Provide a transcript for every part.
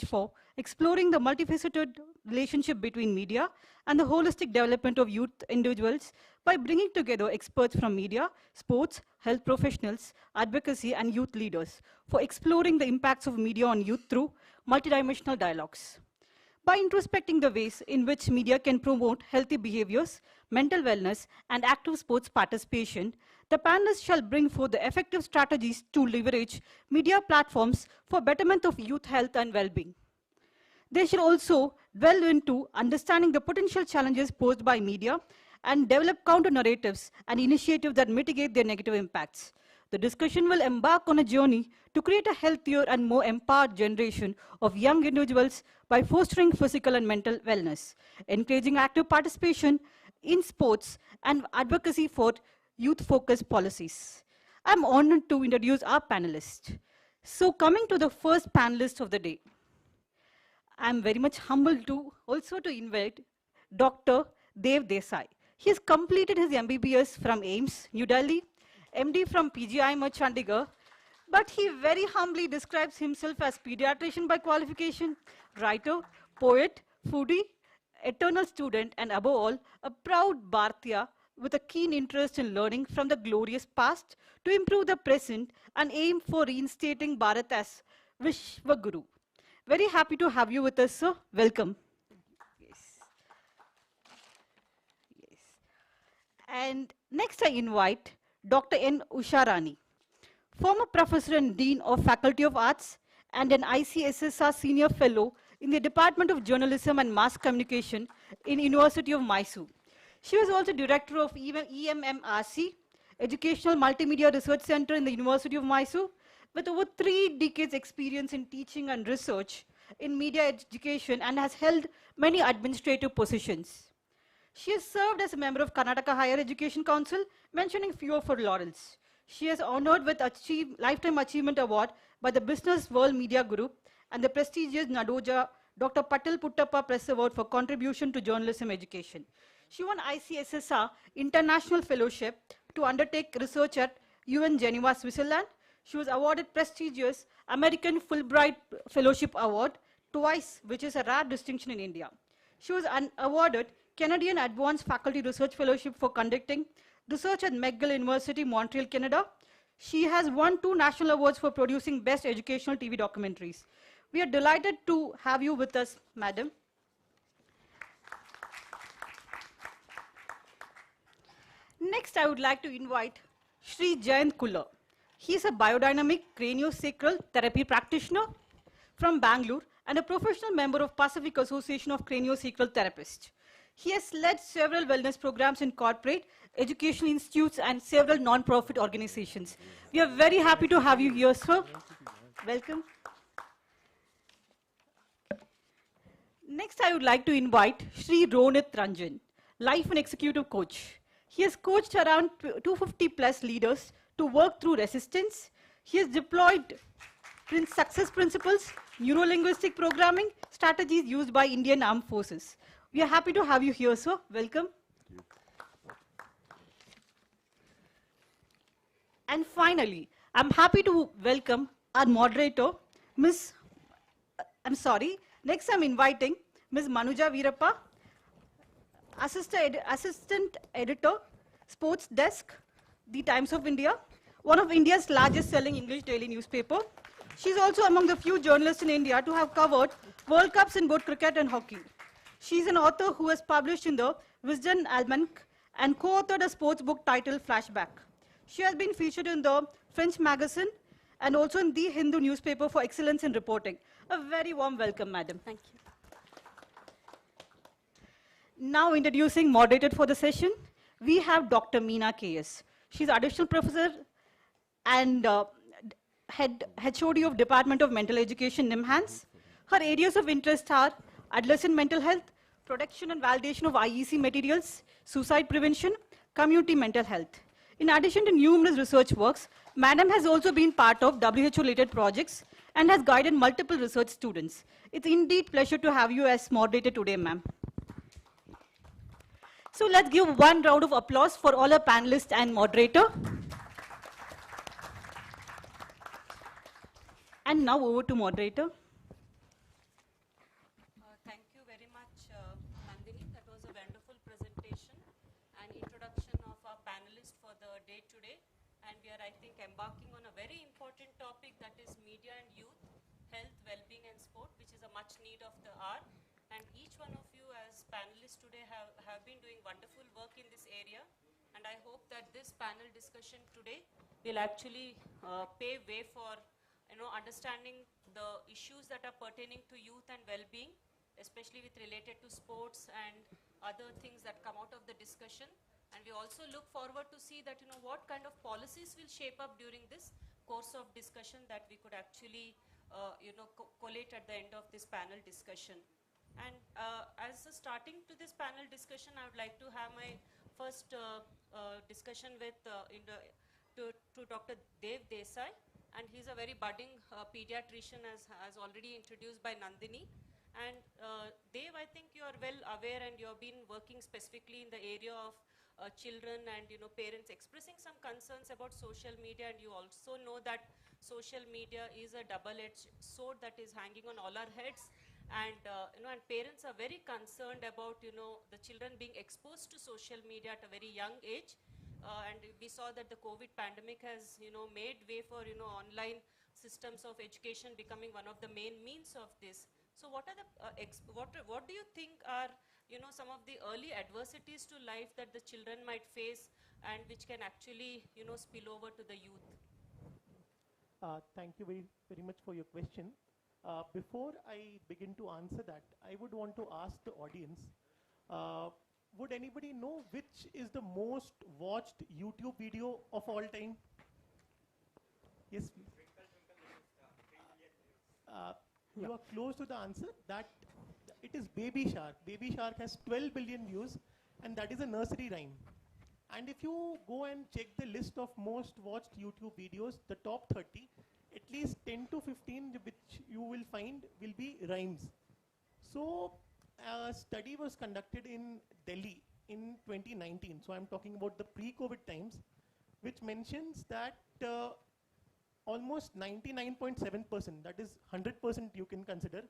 for exploring the multifaceted relationship between media and the holistic development of youth individuals by bringing together experts from media, sports, health professionals, advocacy, and youth leaders for exploring the impacts of media on youth through multidimensional dialogues. By introspecting the ways in which media can promote healthy behaviors, mental wellness, and active sports participation, the panelists shall bring forth the effective strategies to leverage media platforms for betterment of youth health and well-being. They shall also delve into understanding the potential challenges posed by media and develop counter-narratives and initiatives that mitigate their negative impacts. The discussion will embark on a journey to create a healthier and more empowered generation of young individuals by fostering physical and mental wellness, encouraging active participation in sports, and advocacy for youth-focused policies. I'm honored to introduce our panelists. So coming to the first panelist of the day, I'm very much humbled to also to invite Dr. Dev Desai. He has completed his MBBS from AIMS, New Delhi, MD from PGIM, Chandigarh, but he very humbly describes himself as pediatrician by qualification, writer, poet, foodie, eternal student, and above all, a proud Bharatiya with a keen interest in learning from the glorious past to improve the present and aim for reinstating Bharat as Vishwaguru. Very happy to have you with us, sir. Welcome. Yes. Yes. And next I invite Dr. N. Usharani, former professor and dean of Faculty of Arts and an ICSSR senior fellow in the Department of Journalism and Mass Communication in University of Mysore. She was also director of EMMRC, Educational Multimedia Research Center in the University of Mysore, with over 3 decades experience in teaching and research in media education and has held many administrative positions. She has served as a member of Karnataka Higher Education Council, mentioning few of her laurels. She is honored with Lifetime Achievement Award by the Business World Media Group and the prestigious Nadoja Dr. Patil Puttappa Press Award for contribution to journalism education. She won ICSSR International Fellowship to undertake research at UN Geneva, Switzerland. She was awarded prestigious American Fulbright Fellowship Award twice, which is a rare distinction in India. She was awarded Canadian Advanced Faculty Research Fellowship for conducting research at McGill University, Montreal, Canada. She has won 2 national awards for producing best educational TV documentaries. We are delighted to have you with us, madam. Next, I would like to invite Shri Jayant Kula. He is a biodynamic craniosacral therapy practitioner from Bangalore and a professional member of Pacific Association of Craniosacral Therapists. He has led several wellness programs in corporate, educational institutes, and several non-profit organizations. We are very happy to have you here, sir. Welcome. Next, I would like to invite Shri Ronit Ranjan, Life and Executive Coach. He has coached around 250 plus leaders to work through resistance. He has deployed success principles, neuro-linguistic programming, strategies used by Indian Armed Forces. We are happy to have you here, sir. Welcome. And finally, I'm happy to welcome our moderator, next I'm inviting Ms. Manuja Veerappa, Assistant Editor, Sports Desk, The Times of India, one of India's largest selling English daily newspaper. She's also among the few journalists in India to have covered World Cups in both cricket and hockey. She's an author who has published in the Wisden Almanac and co-authored a sports book titled Flashback. She has been featured in the French magazine and also in the Hindu newspaper for excellence in reporting. A very warm welcome, madam. Thank you. Now introducing moderator for the session, we have Dr. Meena K.S. She's additional professor and head HOD of Department of Mental Education, NIMHANS. Her areas of interest are adolescent mental health, production and validation of IEC materials, suicide prevention, community mental health. In addition to numerous research works, Madam has also been part of WHO-related projects and has guided multiple research students. It's indeed a pleasure to have you as moderator today, ma'am. So let's give one round of applause for all our panelists and moderator. And now over to moderator. Nandini. That was a wonderful presentation and introduction of our panelists for the day today. And we are, I think, embarking on a very important topic, that is media and youth, health, well-being and sport, which is a much need of the hour. And each one of you as panelists today have been doing wonderful work in this area. And I hope that this panel discussion today will actually pave way for understanding the issues that are pertaining to youth and well-being, especially with related to sports and other things that come out of the discussion. And we also look forward to see that, what kind of policies will shape up during this course of discussion that we could actually, collate at the end of this panel discussion. And as a starting to this panel discussion, I would like to have my first discussion with to Dr. Dev Desai, and he's a very budding pediatrician, as already introduced by Nandini. And Dev, I think you are well aware, and you have been working specifically in the area of children and parents expressing some concerns about social media, and you also know that social media is a double-edged sword that is hanging on all our heads. And and parents are very concerned about the children being exposed to social media at a very young age. And we saw that the COVID pandemic has made way for online systems of education becoming one of the main means of this. So what are the what do you think are some of the early adversities to life that the children might face, and which can actually spill over to the youth? Thank you very much for your question. Before I begin to answer that, I would want to ask the audience, would anybody know which is the most watched YouTube video of all time? Yes, please. You are close to the answer. That it is Baby Shark. Baby Shark has 12 billion views, and that is a nursery rhyme. And if you go and check the list of most watched YouTube videos, the top 30, at least 10 to 15 which you will find will be rhymes. So a study was conducted in Delhi in 2019. So I'm talking about the pre-COVID times, which mentions that almost 99.7%, that is 100% you can consider,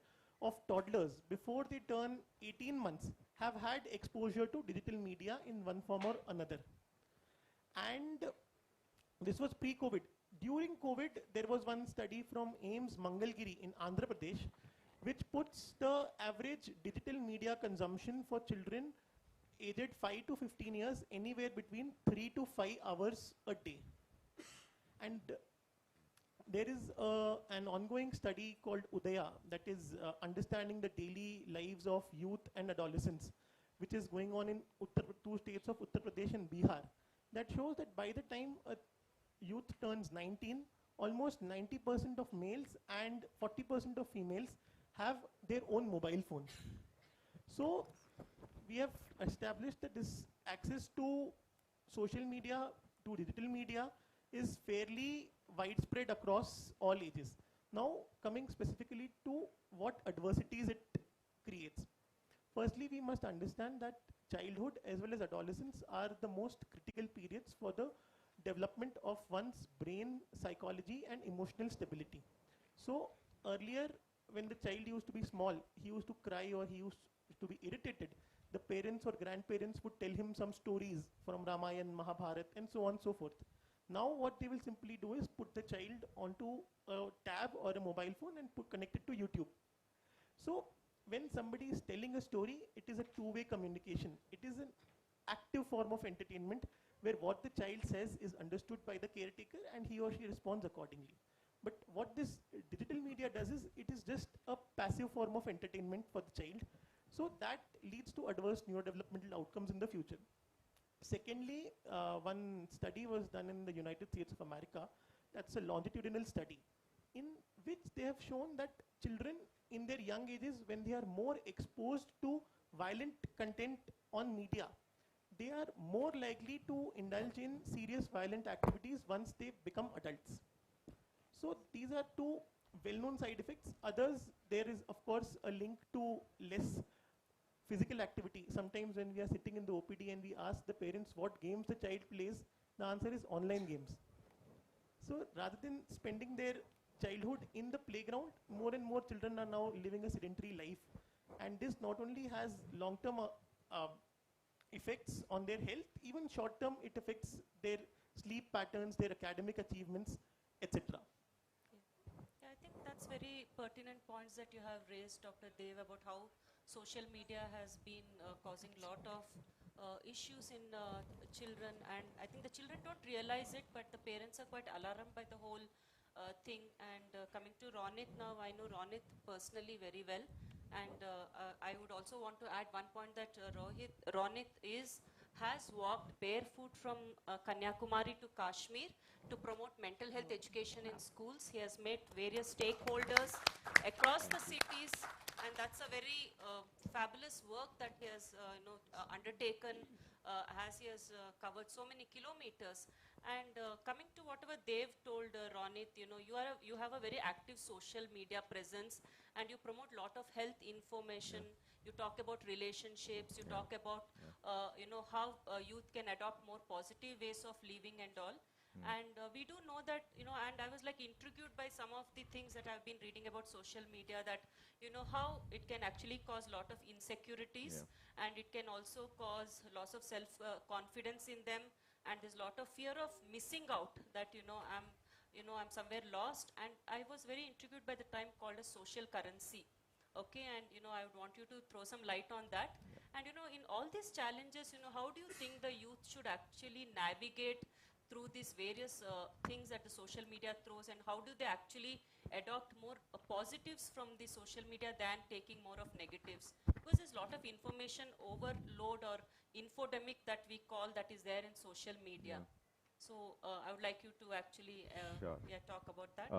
of toddlers before they turn 18 months have had exposure to digital media in one form or another. And this was pre-COVID. During COVID, there was one study from AIMS Mangalgiri in Andhra Pradesh, which puts the average digital media consumption for children aged 5 to 15 years anywhere between 3 to 5 hours a day. And there is an ongoing study called Udaya, that is understanding the daily lives of youth and adolescents, which is going on in two states of Uttar Pradesh and Bihar, that shows that by the time a youth turns 19, almost 90% of males and 40% of females have their own mobile phones. So we have established that this access to social media, to digital media, is fairly widespread across all ages. Now, coming specifically to what adversities it creates. Firstly, we must understand that childhood as well as adolescence are the most critical periods for the development of one's brain, psychology, and emotional stability. So earlier, when the child used to be small, he used to cry or he used to be irritated, the parents or grandparents would tell him some stories from Ramayana, Mahabharata, and so on and so forth. Now what they will simply do is put the child onto a tab or a mobile phone and connect it to YouTube. So when somebody is telling a story, it is a two-way communication. It is an active form of entertainment where what the child says is understood by the caretaker and he or she responds accordingly. But what this digital media does is, it is just a passive form of entertainment for the child. So that leads to adverse neurodevelopmental outcomes in the future. Secondly, one study was done in the United States of America. That's a longitudinal study in which they have shown that children in their young ages, when they are more exposed to violent content on media, they are more likely to indulge in serious violent activities once they become adults. So these are two well-known side effects. Others, there is of course a link to less physical activity. Sometimes when we are sitting in the OPD and we ask the parents what games the child plays, the answer is online games. So rather than spending their childhood in the playground, more and more children are now living a sedentary life. And this not only has long-term effects on their health, even short-term it affects their sleep patterns, their academic achievements, etc. Yeah, I think that's very pertinent points that you have raised, Dr. Dev, about how social media has been causing a lot of issues in children, and I think the children don't realize it, but the parents are quite alarmed by the whole thing. And coming to Ronit now, I know Ronit personally very well, and I would also want to add one point that Ronit has walked barefoot from Kanyakumari to Kashmir to promote mental health education in schools. He has met various stakeholders across the cities, and that's a very fabulous work that he has undertaken as he has covered so many kilometers. And coming to whatever they've told, Ronit, you have a very active social media presence, and you promote a lot of health information. You talk about relationships. You talk about how youth can adopt more positive ways of living and all. And we do know that, and I was like intrigued by some of the things that I've been reading about social media, that, how it can actually cause a lot of insecurities, and it can also cause loss of self-confidence in them, and there's a lot of fear of missing out, that, I'm somewhere lost. And I was very intrigued by the term called as social currency. Okay, and, I would want you to throw some light on that. And, in all these challenges, how do you think the youth should actually navigate through these various things that the social media throws, and how do they actually adopt more positives from the social media than taking more of negatives? Because there's a lot of information overload or infodemic that we call that is there in social media. So I would like you to actually talk about that.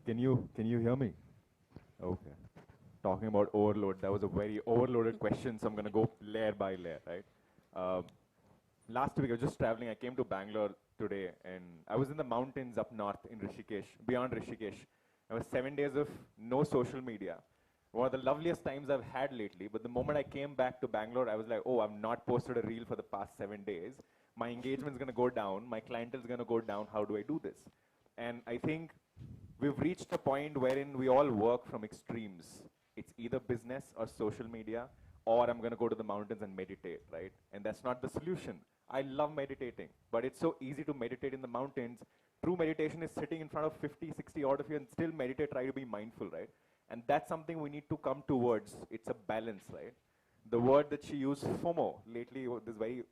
Can you hear me? Okay. Talking about overload, that was a very overloaded question, so I'm going to go layer by layer, right? Last week I was just traveling. I came to Bangalore today, and I was in the mountains up north in Rishikesh, beyond Rishikesh. I was 7 days of no social media. One of the loveliest times I've had lately, but the moment I came back to Bangalore, I was like, oh, I've not posted a reel for the past 7 days. My engagement's going to go down. My clientele's going to go down. How do I do this? And I think we've reached a point wherein we all work from extremes. It's either business or social media, or I'm going to go to the mountains and meditate, right? And that's not the solution. I love meditating, but it's so easy to meditate in the mountains. True meditation is sitting in front of 50, 60 odd of you and still meditate, try to be mindful, right? And that's something we need to come towards. It's a balance, right? The word that she used, FOMO, lately, this very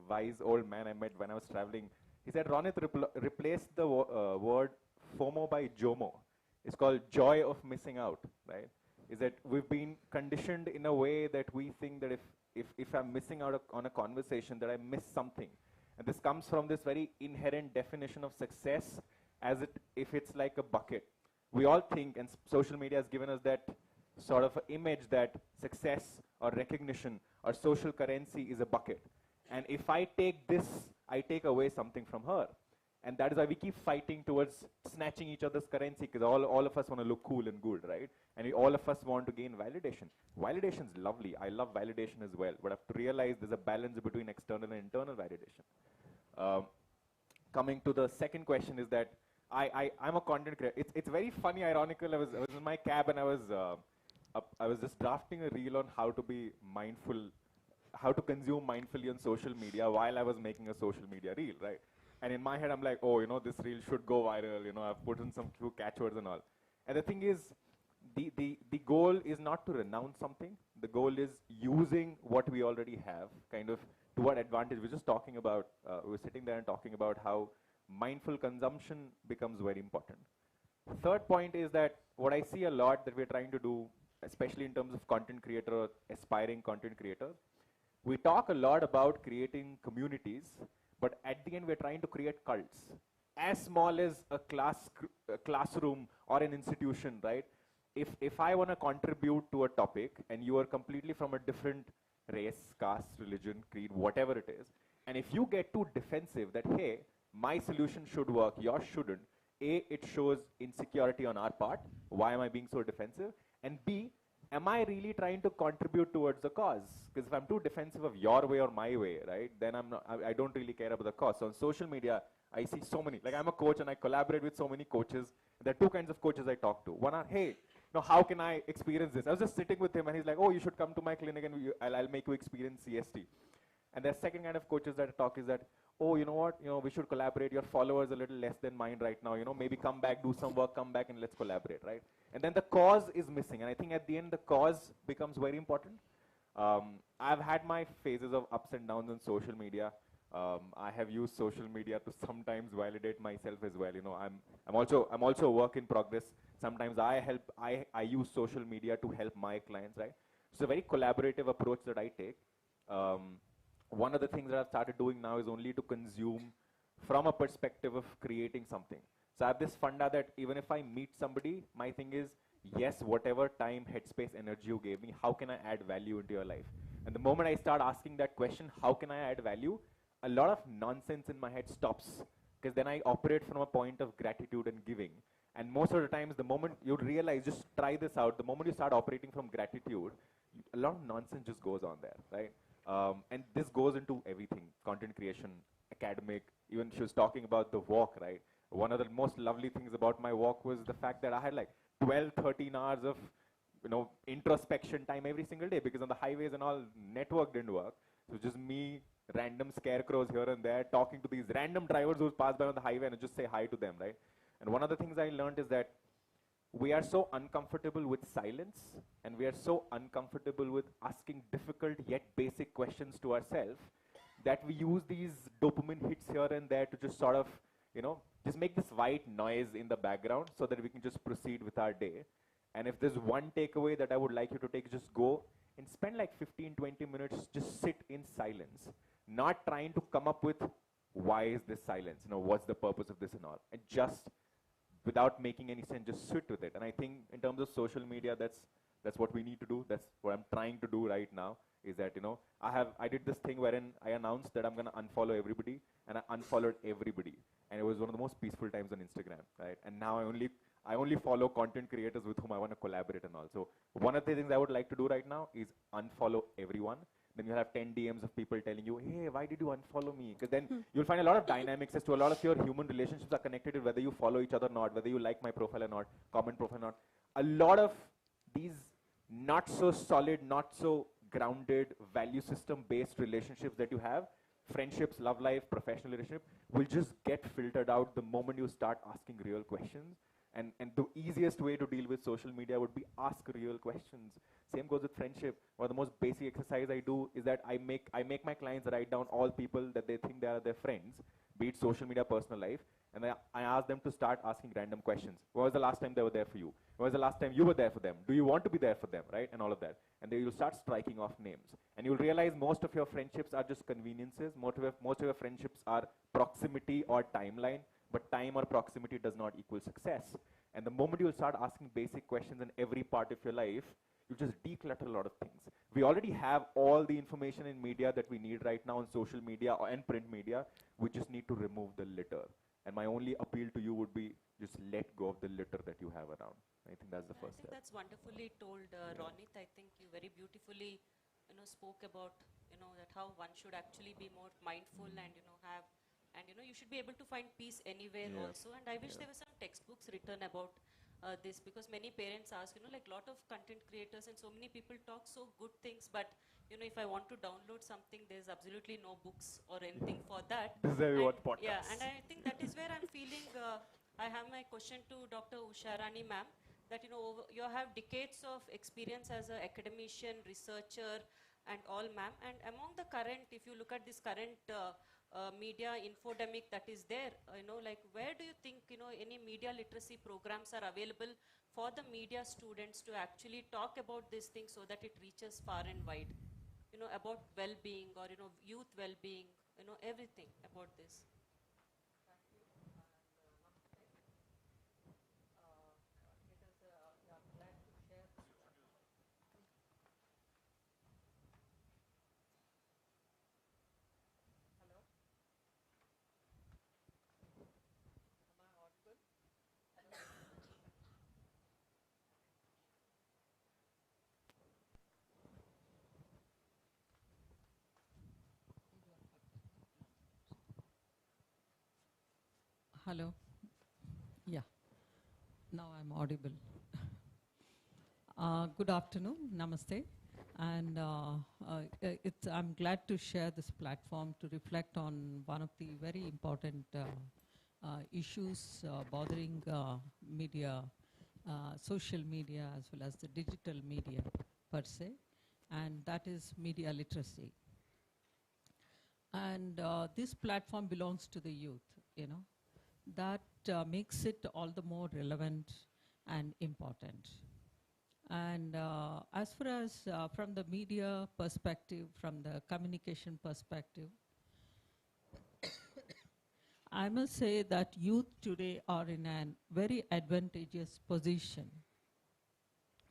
wise old man I met when I was traveling, he said, Ronit, replace the word FOMO by JOMO. It's called joy of missing out, right? Is that we've been conditioned in a way that we think that if I'm missing out on a conversation, that I miss something. And this comes from this very inherent definition of success as if it's like a bucket. We all think, and social media has given us that sort of image that success or recognition or social currency is a bucket. And if I take this, I take away something from her. And that is why we keep fighting towards snatching each other's currency, because all of us want to look cool and good, right? And all of us want to gain validation. Validation is lovely. I love validation as well. But I have to realize there's a balance between external and internal validation. Coming to the second question is that I'm a content creator. It's very funny, ironical. I was in my cab and I was just drafting a reel on how to be mindful, how to consume mindfully on social media while I was making a social media reel, right? And in my head, I'm like, oh, this reel should go viral. I've put in some few catchwords and all. And the thing is, the goal is not to renounce something. The goal is using what we already have, kind of to what advantage. We're just talking about, we were sitting there and talking about how mindful consumption becomes very important. Third point is that what I see a lot that we're trying to do, especially in terms of content creator or aspiring content creator, we talk a lot about creating communities, but at the end we're trying to create cults, as small as a classroom or an institution, right? If I want to contribute to a topic and you are completely from a different race, caste, religion, creed, whatever it is, and if you get too defensive that, hey, my solution should work, yours shouldn't, A, it shows insecurity on our part. Why am I being so defensive? And B, am I really trying to contribute towards the cause? Because if I'm too defensive of your way or my way, right, then I don't really care about the cause. So on social media, I see so many, like I'm a coach and I collaborate with so many coaches. There are two kinds of coaches I talk to. One are, hey, know, how can I experience this? I was just sitting with him and he's like, oh, you should come to my clinic and I'll make you experience CST. And the second kind of coaches that I talk is that, oh, you know what, we should collaborate. Your followers a little less than mine right now. Maybe come back, do some work, come back and let's collaborate, right? And then the cause is missing. And I think at the end, the cause becomes very important. I've had my phases of ups and downs on social media. I have used social media to sometimes validate myself as well. I'm also a work in progress. Sometimes I use social media to help my clients, right? It's a very collaborative approach that I take. One of the things that I've started doing now is only to consume from a perspective of creating something. So I have this funda that even if I meet somebody, my thing is, yes, whatever time, headspace, energy you gave me, how can I add value into your life? And the moment I start asking that question, how can I add value? A lot of nonsense in my head stops, because then I operate from a point of gratitude and giving. And most of the times, the moment you realize, just try this out, the moment you start operating from gratitude, a lot of nonsense just goes on there, right? And this goes into everything, content creation, academic, even she was talking about the walk, right? One of the most lovely things about my walk was the fact that I had like 12, 13 hours of, introspection time every single day, because on the highways and all, network didn't work. So just me, random scarecrows here and there, talking to these random drivers who pass by on the highway and just say hi to them, right? And one of the things I learned is that we are so uncomfortable with silence, and we are so uncomfortable with asking difficult yet basic questions to ourselves, that we use these dopamine hits here and there to just sort of, just make this white noise in the background so that we can just proceed with our day. And if there's one takeaway that I would like you to take, just go and spend like 15, 20 minutes, just sit in silence, not trying to come up with why is this silence, what's the purpose of this and all, and just without making any sense, just sit with it. And I think in terms of social media, that's what we need to do. That's what I'm trying to do right now, is that, I did this thing wherein I announced that I'm going to unfollow everybody, and I unfollowed everybody. And it was one of the most peaceful times on Instagram, right? And now I only follow content creators with whom I want to collaborate and all. So one of the things I would like to do right now is unfollow everyone. Then you'll have 10 DMs of people telling you, hey, why did you unfollow me? Because then you'll find a lot of dynamics as to a lot of your human relationships are connected with whether you follow each other or not, whether you like my profile or not, comment profile or not. A lot of these not so solid, not so grounded, value system based relationships that you have, friendships, love life, professional relationship, will just get filtered out the moment you start asking real questions. And the easiest way to deal with social media would be ask real questions. Same goes with friendship. One of the most basic exercise I do is that I make my clients write down all people that they think they are their friends, be it social media, personal life, and I ask them to start asking random questions. When was the last time they were there for you? When was the last time you were there for them? Do you want to be there for them, right? And all of that. And then you'll start striking off names. And you'll realize most of your friendships are just conveniences. Most of your friendships are proximity or timeline, but time or proximity does not equal success. And the moment you'll start asking basic questions in every part of your life, you just declutter a lot of things. We already have all the information in media that we need right now on social media and print media. We just need to remove the litter. And my only appeal to you would be just let go of the litter that you have around. I think that's the first step. I think that's wonderfully told, Ronit. I think you very beautifully, spoke about, that how one should actually be more mindful and, have, and, you should be able to find peace anywhere also. And I wish there were some textbooks written about this, because many parents ask, like a lot of content creators and so many people talk so good things, but if I want to download something, there's absolutely no books or anything for that. This is where we want podcasts. Yeah, and I think that is where I'm feeling, I have my question to Dr. Usharani ma'am, that you have decades of experience as an academician, researcher and all ma'am, and among the current, if you look at this current media infodemic that is there, like where do you think, any media literacy programs are available for the media students to actually talk about this thing so that it reaches far and wide, about well-being or, youth well-being, everything about this. Hello. Yeah. Now I'm audible. Good afternoon, namaste. And I'm glad to share this platform to reflect on one of the very important issues bothering media, social media, as well as the digital media per se, and that is media literacy. And this platform belongs to the youth, you know. That makes it all the more relevant and important. And as far as from the media perspective, from the communication perspective, I must say that youth today are in a very advantageous position.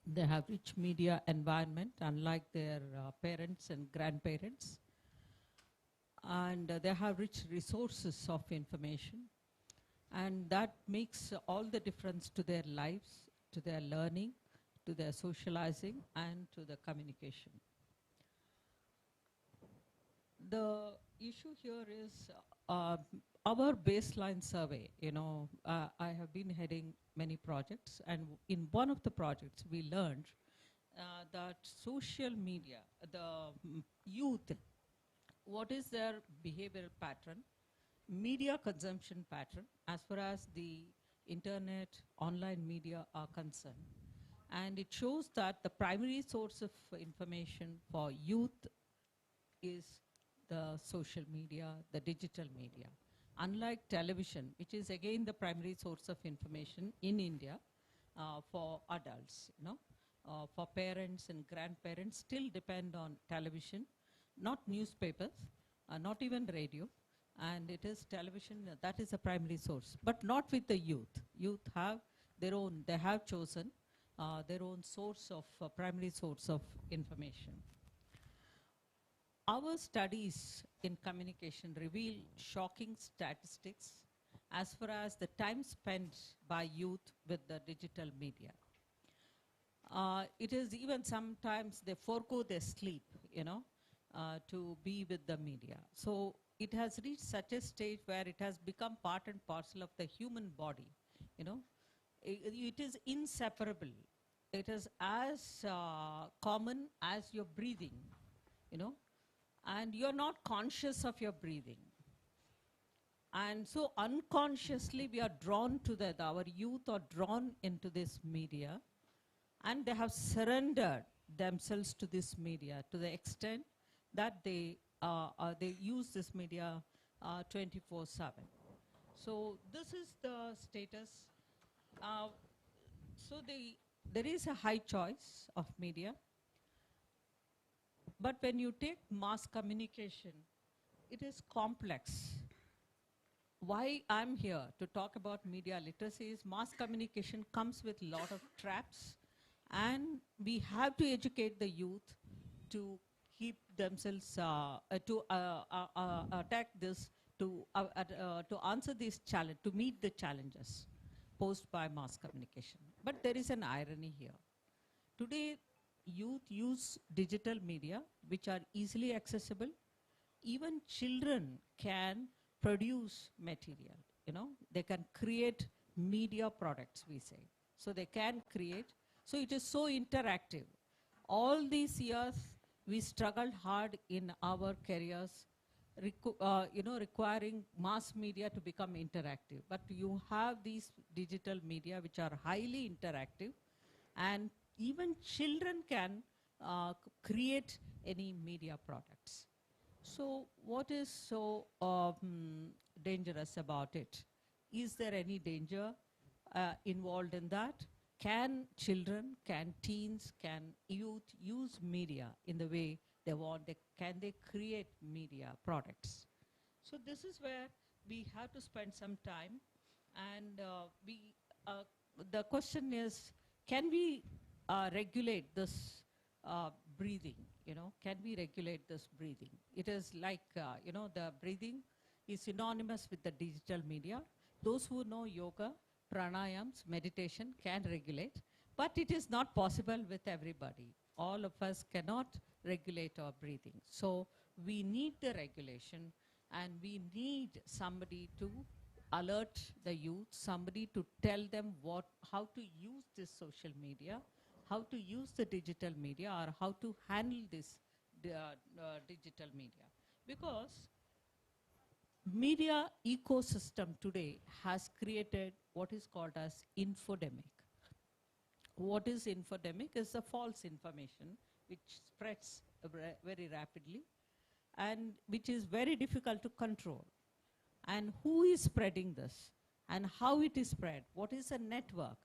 They have rich media environment, unlike their parents and grandparents. And they have rich resources of information. And that makes all the difference to their lives, to their learning, to their socializing, and to the communication. The issue here is our baseline survey. You know, I have been heading many projects, and in one of the projects we learned that social media, the youth, what is their behavioral pattern, media consumption pattern, as far as the internet, online media are concerned. And it shows that the primary source of information for youth is the social media, the digital media. Unlike television, which is again the primary source of information in India for adults, you know, for parents and grandparents still depend on television, not newspapers, not even radio, and it is television, that is a primary source, but not with the youth. Youth have their own, they have chosen their own source of, primary source of information. Our studies in communication reveal shocking statistics as far as the time spent by youth with the digital media. It is even sometimes they forego their sleep, you know, to be with the media. So it has reached such a stage where it has become part and parcel of the human body, you know. It is inseparable. It is as common as your breathing, you know, and you're not conscious of your breathing. And so unconsciously we are drawn to that, our youth are drawn into this media, and they have surrendered themselves to this media to the extent that they use this media 24/7. So this is the status. So there is a high choice of media, but when you take mass communication, it is complex. Why I'm here to talk about media literacy is mass communication comes with a lot of traps, and we have to educate the youth to keep themselves, to attack this, to answer this challenge, to meet the challenges posed by mass communication. But there is an irony here. Today, youth use digital media, which are easily accessible. Even children can produce material, you know. They can create media products, we say. So they can create. So it is so interactive. All these years, we struggled hard in our careers, you know, requiring mass media to become interactive. But you have these digital media which are highly interactive, and even children can create any media products. So what is so dangerous about it? Is there any danger involved in that? Can children, can teens, can youth use media in the way they want? Can they create media products? So this is where we have to spend some time. And the question is, can we regulate this breathing? You know, can we regulate this breathing? It is like, you know, the breathing is synonymous with the digital media. Those who know yoga, pranayams, meditation can regulate, but it is not possible with everybody. All of us cannot regulate our breathing. So we need the regulation, and we need somebody to alert the youth, somebody to tell them how to use this social media, how to use the digital media or how to handle this digital media. Because media ecosystem today has created what is called as infodemic. What is infodemic is the false information which spreads very rapidly and which is very difficult to control. And who is spreading this and how it is spread, what is a network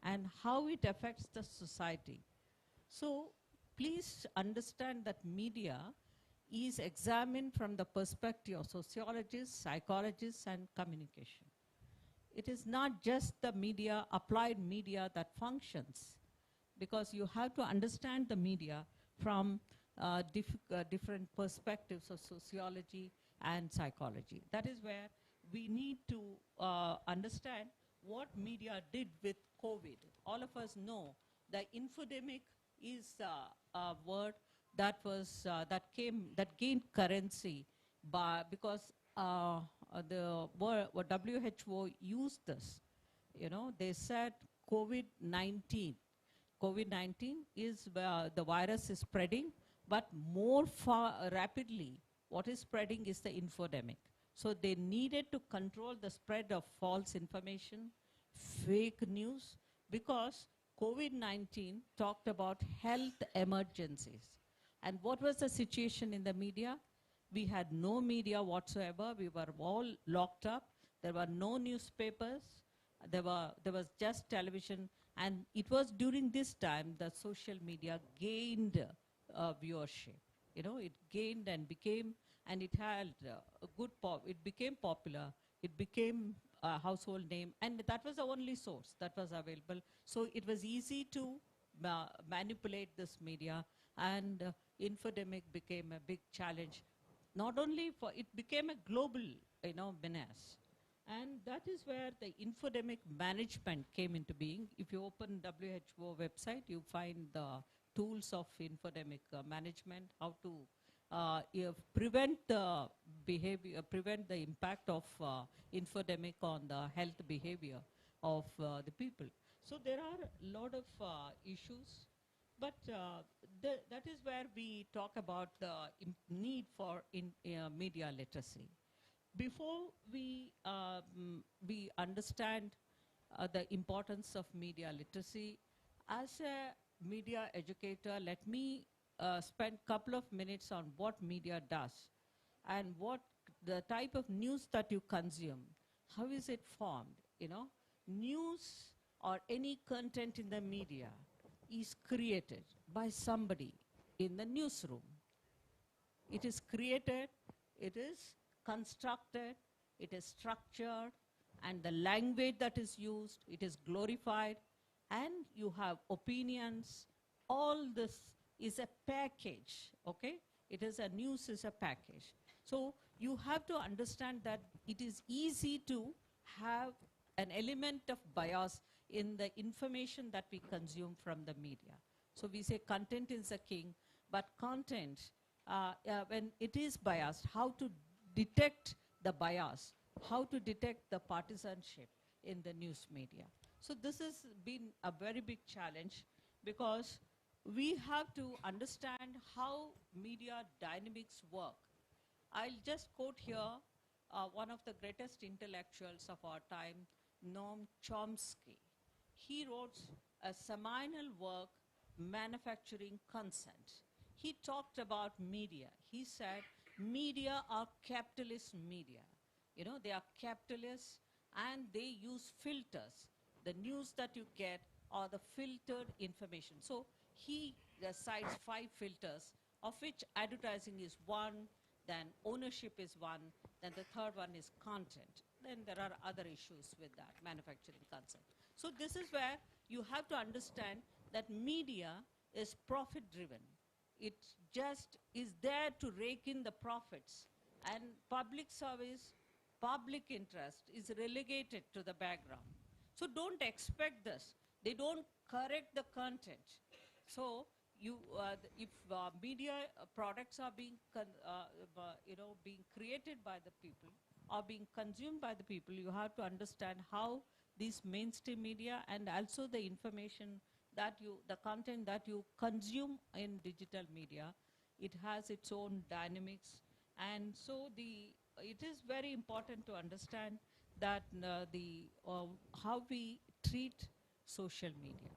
and how it affects the society. So please understand that media is examined from the perspective of sociologists, psychologists and communication. It is not just the media, applied media that functions, because you have to understand the media from different perspectives of sociology and psychology. That is where we need to understand what media did with COVID. All of us know the infodemic is a word that was that gained currency because the WHO used this. You know, they said COVID-19 is the virus is spreading, but more rapidly, what is spreading is the infodemic. So they needed to control the spread of false information, fake news, because COVID-19 talked about health emergencies. And what was the situation in the media? We had no media whatsoever. We were all locked up. There were no newspapers. There was just television. And it was during this time that social media gained viewership. You know, it gained and became, and it had a good it became popular. It became a household name. And that was the only source that was available. So it was easy to manipulate this media. And infodemic became a big challenge. Not only for, it became a global, menace. And that is where the infodemic management came into being. If you open WHO website, you find the tools of infodemic management, how to prevent the behavior, prevent the impact of infodemic on the health behavior of the people. So there are a lot of issues, but that is where we talk about the need for media literacy. Before we understand the importance of media literacy, as a media educator, let me spend a couple of minutes on what media does and what the type of news that you consume. How is it formed? You know, news or any content in the media is created by somebody in the newsroom. It is created, it is constructed, it is structured, and the language that is used, it is glorified, and you have opinions. All this is a package, okay? It is a news is a package. So you have to understand that it is easy to have an element of bias in the information that we consume from the media. So we say content is a king, but content, when it is biased, how to detect the bias, how to detect the partisanship in the news media. So this has been a very big challenge because we have to understand how media dynamics work. I'll just quote here one of the greatest intellectuals of our time, Noam Chomsky. He wrote a seminal work, Manufacturing Consent. He talked about media. He said, media are capitalist media. You know, they are capitalists and they use filters. The news that you get are the filtered information. So he cites 5 filters, of which advertising is one, then ownership is one, then the third one is content. Then there are other issues with that, manufacturing consent. So this is where you have to understand that media is profit-driven. It just is there to rake in the profits. And public service, public interest is relegated to the background. So don't expect this. They don't correct the content. So you, if media products are being, being created by the people, or being consumed by the people, you have to understand how these mainstream media and also the information that the content that you consume in digital media, it has its own dynamics. And so it is very important to understand that how we treat social media.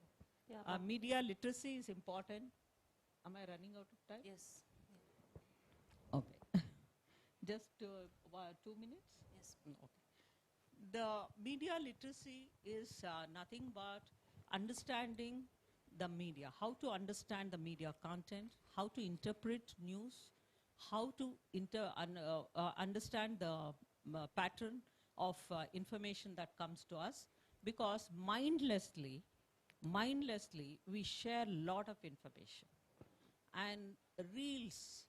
Yeah, ma'am. Media literacy is important. Am I running out of time? Yes. Okay. Just 2 minutes? Yes. Okay. The media literacy is nothing but understanding the media, how to understand the media content, how to interpret news, how to understand the pattern of information that comes to us, because mindlessly we share a lot of information. And reels,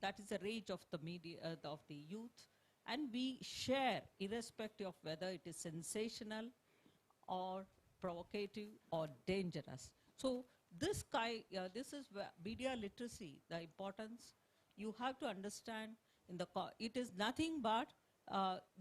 that is the rage of the media, of the youth, and we share irrespective of whether it is sensational or provocative or dangerous. So this is where media literacy, the importance, you have to understand it is nothing but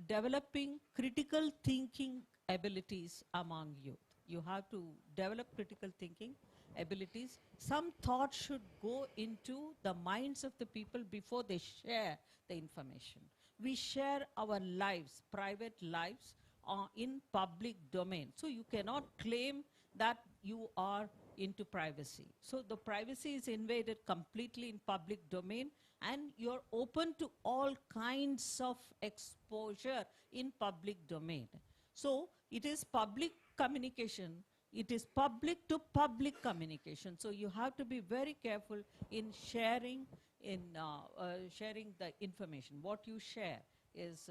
developing critical thinking abilities among youth. You have to develop critical thinking abilities. Some thought should go into the minds of the people before they share the information. We share our lives, private lives, in public domain. So you cannot claim that you are into privacy. So the privacy is invaded completely in public domain, and you're open to all kinds of exposure in public domain. So it is public communication. It is public to public communication. So you have to be very careful in sharing the information. What you share is,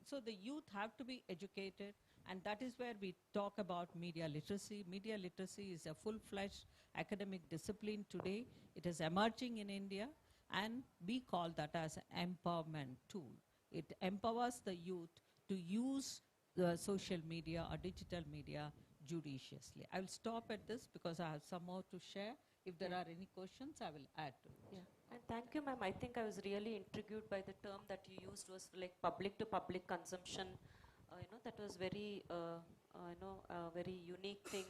so the youth have to be educated, and that is where we talk about media literacy. Media literacy is a full-fledged academic discipline today. It is emerging in India, and we call that as an empowerment tool. It empowers the youth to use the social media or digital media judiciously. I will stop at this because I have some more to share. If there are any questions, I will add to it. Yeah, and thank you, ma'am. I think I was really intrigued by the term that you used, was like public to public consumption. That was very, very unique thing.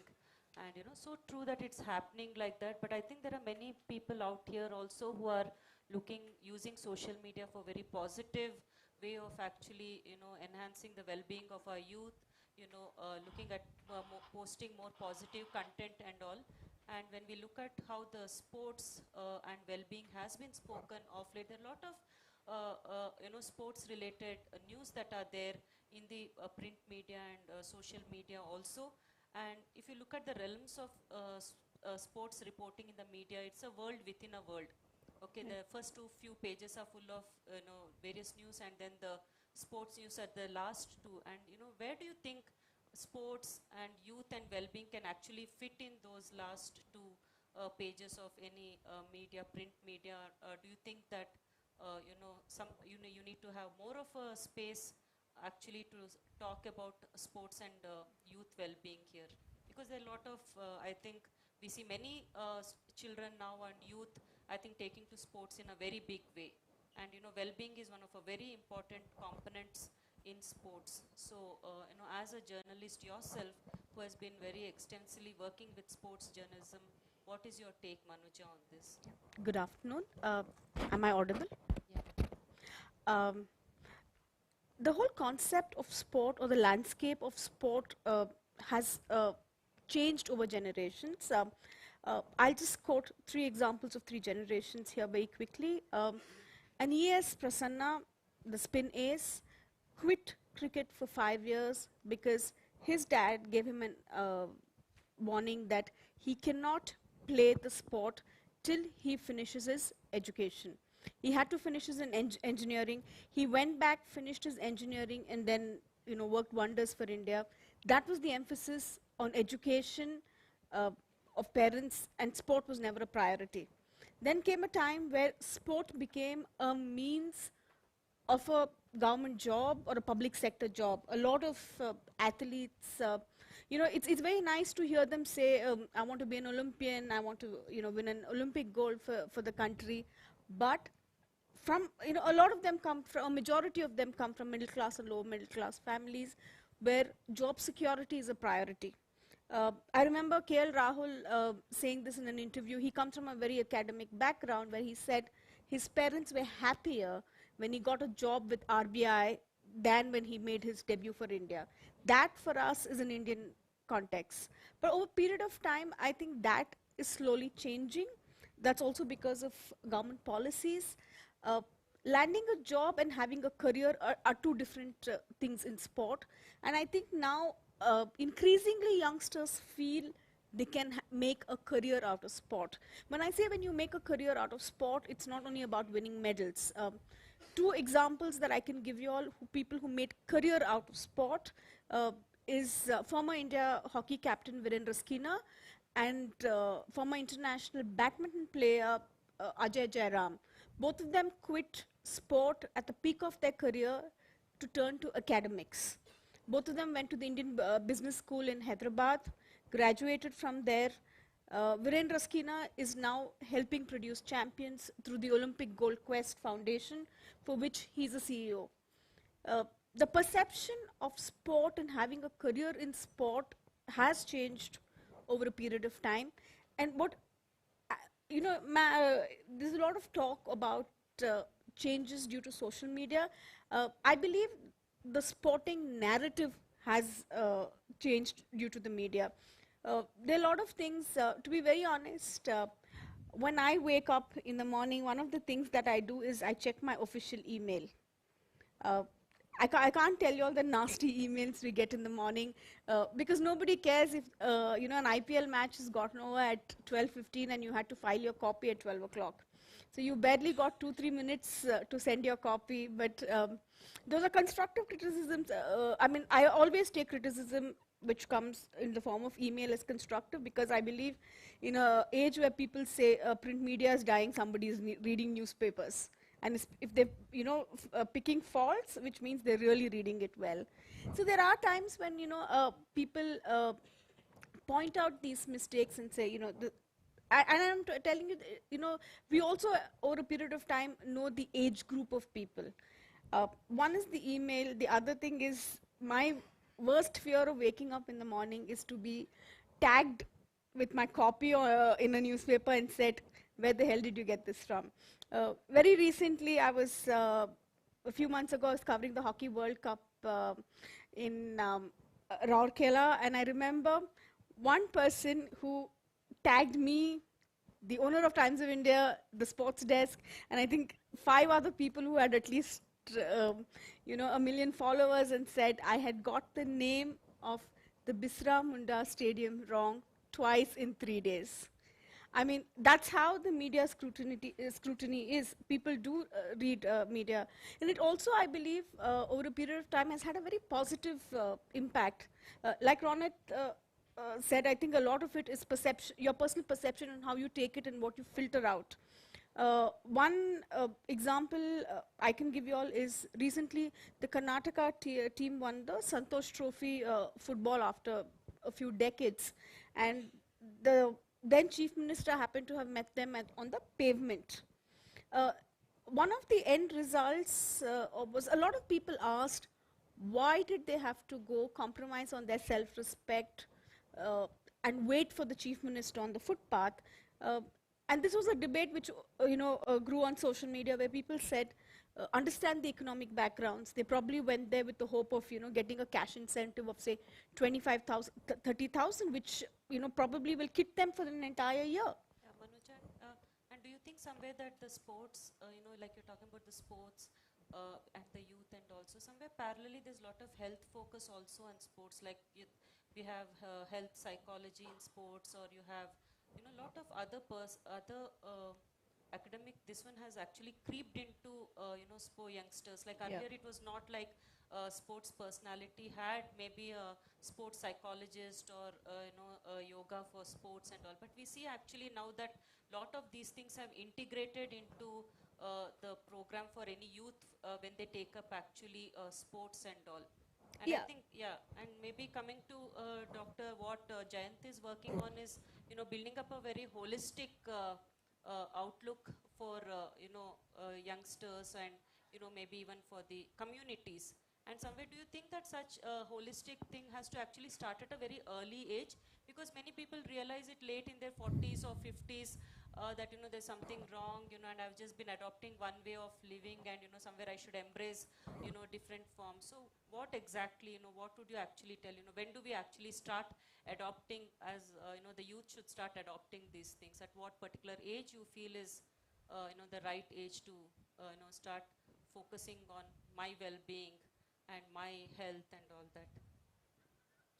And, so true that it's happening like that. But I think there are many people out here also who are using social media for very positive way of actually, enhancing the well-being of our youth, looking at posting more positive content and all. And when we look at how the sports and well-being has been spoken of late, there are a lot of sports-related news that are there in the print media and social media also. And if you look at the realms of sports reporting in the media, it's a world within a world. Okay, the first few pages are full of various news, and then the sports news at the last two. And where do you think sports and youth and well-being can actually fit in those last two pages of any media, print media? Do you think that you need to have more of a space actually to talk about sports and youth well-being here? Because there are a lot of, I think, we see many children now and youth, I think, taking to sports in a very big way. And well-being is one of a very important components in sports. So, as a journalist yourself, who has been very extensively working with sports journalism, what is your take, Manuja, on this? Good afternoon. Am I audible? Yeah. The whole concept of sport, or the landscape of sport, has changed over generations. I'll just quote 3 examples of 3 generations here very quickly. An ES Prasanna, the spin ace, quit cricket for 5 years because his dad gave him a warning that he cannot play the sport till he finishes his education. He had to finish his engineering. He went back, finished his engineering, and then worked wonders for India. That was the emphasis on education of parents, and sport was never a priority. Then came a time where sport became a means of a government job or a public sector job. A lot of athletes, it's very nice to hear them say, I want to be an Olympian, I want to win an Olympic gold for the country. But a lot of them a majority of them come from middle class and lower middle class families where job security is a priority. I remember KL Rahul saying this in an interview. He comes from a very academic background where he said his parents were happier when he got a job with RBI than when he made his debut for India. That for us is an Indian context. But over a period of time, I think that is slowly changing. That's also because of government policies. Uh, Landing a job and having a career are two different things in sport. And I think now increasingly youngsters feel they can make a career out of sport. When I say when you make a career out of sport, it's not only about winning medals. Two examples that I can give you all, people who made career out of sport, is former India hockey captain Virendra Skinner and former international badminton player Ajay Jairam. Both of them quit sport at the peak of their career to turn to academics. Both of them went to the Indian Business School in Hyderabad, graduated from there. Virendra Skinner is now helping produce champions through the Olympic Gold Quest Foundation, for which he's a CEO. The perception of sport and having a career in sport has changed over a period of time. And what, there's a lot of talk about changes due to social media. I believe the sporting narrative has changed due to the media. There are a lot of things, to be very honest, when I wake up in the morning, one of the things that I do is I check my official email. I can't tell you all the nasty emails we get in the morning because nobody cares if an IPL match has gotten over at 12:15 and you had to file your copy at 12 o'clock. So you barely got 2-3 minutes to send your copy, but those are constructive criticisms. I always take criticism which comes in the form of email as constructive, because I believe in an age where people say print media is dying, somebody is reading newspapers. And if they're picking faults, which means they're really reading it well. So there are times when people point out these mistakes and say, and I'm telling you, we also over a period of time know the age group of people. One is the email. The other thing is, my worst fear of waking up in the morning is to be tagged with my copy in a newspaper and said, where the hell did you get this from? Very recently, I was, a few months ago, I was covering the Hockey World Cup in Rourkela, and I remember one person who tagged me, the owner of Times of India, the sports desk, and I think 5 other people who had at least, 1 million followers, and said I had got the name of the Bisra Munda Stadium wrong twice in 3 days. I mean, that's how the media scrutiny is. People do read media. And it also, I believe, over a period of time has had a very positive impact. Like Ronit said, I think a lot of it is perception, your personal perception and how you take it and what you filter out. One example I can give you all is recently the Karnataka team won the Santosh Trophy football after a few decades. And the then Chief Minister happened to have met them on the pavement. One of the end results was a lot of people asked, why did they have to go compromise on their self-respect and wait for the Chief Minister on the footpath? And this was a debate which grew on social media, where people said, understand the economic backgrounds. They probably went there with the hope of getting a cash incentive of say 25,000, 30,000, which probably will kit them for an entire year. Yeah, Manuja, and do you think somewhere that the sports, like you're talking about the sports and the youth, and also somewhere parallelly there's a lot of health focus also on sports, like we have health psychology in sports, or you have a lot of other academic, this one has actually creeped into sport youngsters. Like earlier it was not like sports personality had maybe a sports psychologist or yoga for sports and all, but we see actually now that lot of these things have integrated into the program for any youth when they take up actually sports and all. And I think, and maybe coming to Dr. what Jayant is working on is building up a very holistic outlook for youngsters and maybe even for the communities. And somewhere, do you think that such a holistic thing has to actually start at a very early age? Because many people realize it late in their 40s or 50s, that, there's something wrong, and I've just been adopting one way of living, and, somewhere I should embrace, different forms. So what exactly, what would you actually tell, when do we actually start adopting as, the youth should start adopting these things? At what particular age you feel is, the right age to, start focusing on my well-being and my health and all that?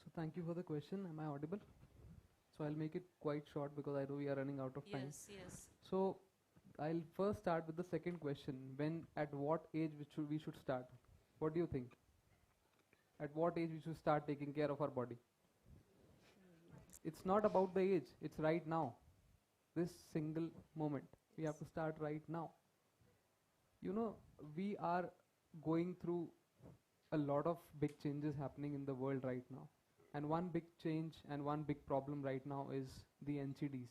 So thank you for the question. Am I audible? So I'll make it quite short because I know we are running out of time. Yes, yes. So I'll first start with the second question. At what age we should start? What do you think? At what age we should start taking care of our body? It's not about the age. It's right now. This single moment. We have to start right now. We are going through a lot of big changes happening in the world right now. And one big change and one big problem right now is the NCDs,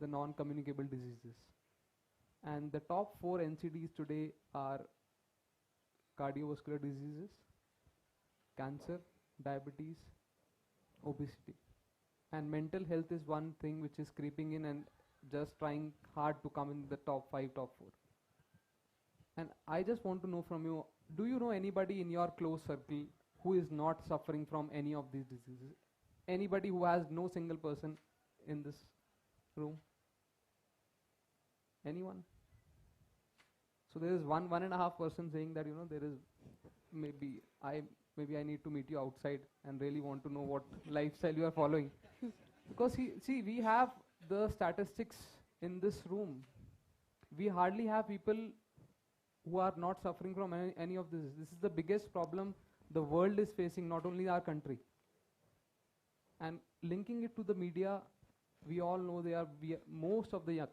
the non-communicable diseases. And the top 4 NCDs today are cardiovascular diseases, cancer, diabetes, obesity. And mental health is one thing which is creeping in and just trying hard to come in the top 5, top 4. And I just want to know from you, do you know anybody in your close circle who is not suffering from any of these diseases? Anybody who has no single person in this room? Anyone? So there is one and a half person saying that, there is maybe I need to meet you outside and really want to know what lifestyle you are following. Because see, we have the statistics in this room. We hardly have people who are not suffering from any of this. This is the biggest problem the world is facing, not only our country. And linking it to the media, we all know most of the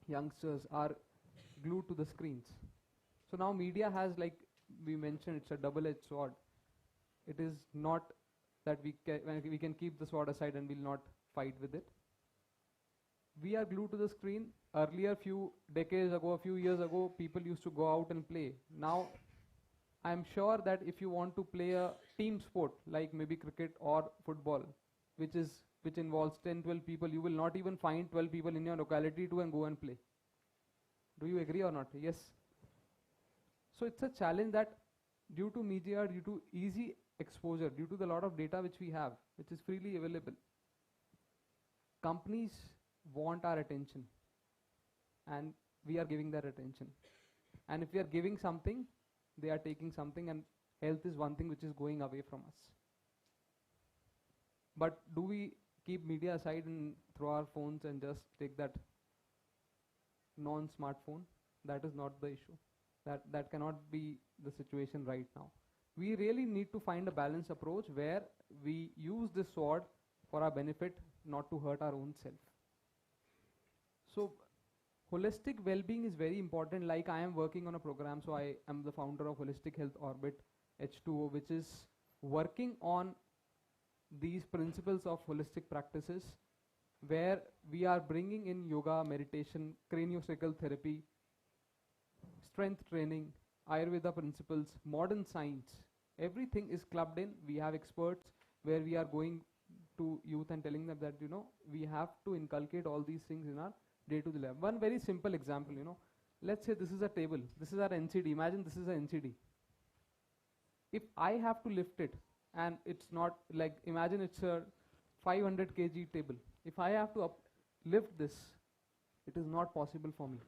youngsters are glued to the screens. So now media has, like we mentioned, it's a double-edged sword. It is not that we can keep the sword aside and we'll not fight with it. We are glued to the screen. Earlier, few decades ago, a few years ago, people used to go out and play. Now, I'm sure that if you want to play a team sport, like maybe cricket or football, which involves 10, 12 people, you will not even find 12 people in your locality to go and play. Do you agree or not? Yes. So it's a challenge that due to media, due to easy exposure, due to the lot of data which we have, which is freely available, companies want our attention. And we are giving that attention. And if we are giving something, they are taking something, and health is one thing which is going away from us. But do we keep media aside and throw our phones and just take that non-smartphone? That is not the issue. That cannot be the situation right now. We really need to find a balanced approach where we use this sword for our benefit, not to hurt our own self. So holistic well-being is very important. Like I am working on a program, so I am the founder of Holistic Health Orbit H2O, which is working on these principles of holistic practices, where we are bringing in yoga, meditation, craniosacral therapy, strength training, Ayurveda principles, modern science. Everything is clubbed in. We have experts where we are going to youth and telling them that, we have to inculcate all these things in our day-to-day life. One very simple example, let's say this is a table. This is our NCD. Imagine this is an NCD. If I have to lift it, and it's not like, imagine it's a 500 kg table. If I have to lift this, it is not possible for me.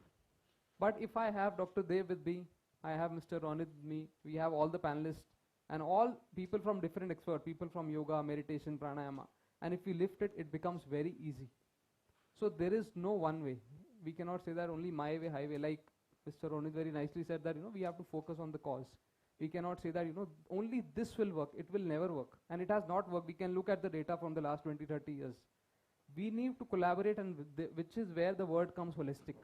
But if I have Dr. Dev with me, I have Mr. Ronit with me, we have all the panelists, and all people from different experts, people from yoga, meditation, pranayama. And if we lift it, it becomes very easy. So there is no one way. We cannot say that only my way, highway. Like Mr. Ronit very nicely said that, we have to focus on the cause. We cannot say that, only this will work. It will never work. And it has not worked. We can look at the data from the last 20, 30 years. We need to collaborate, and which is where the word comes holistic.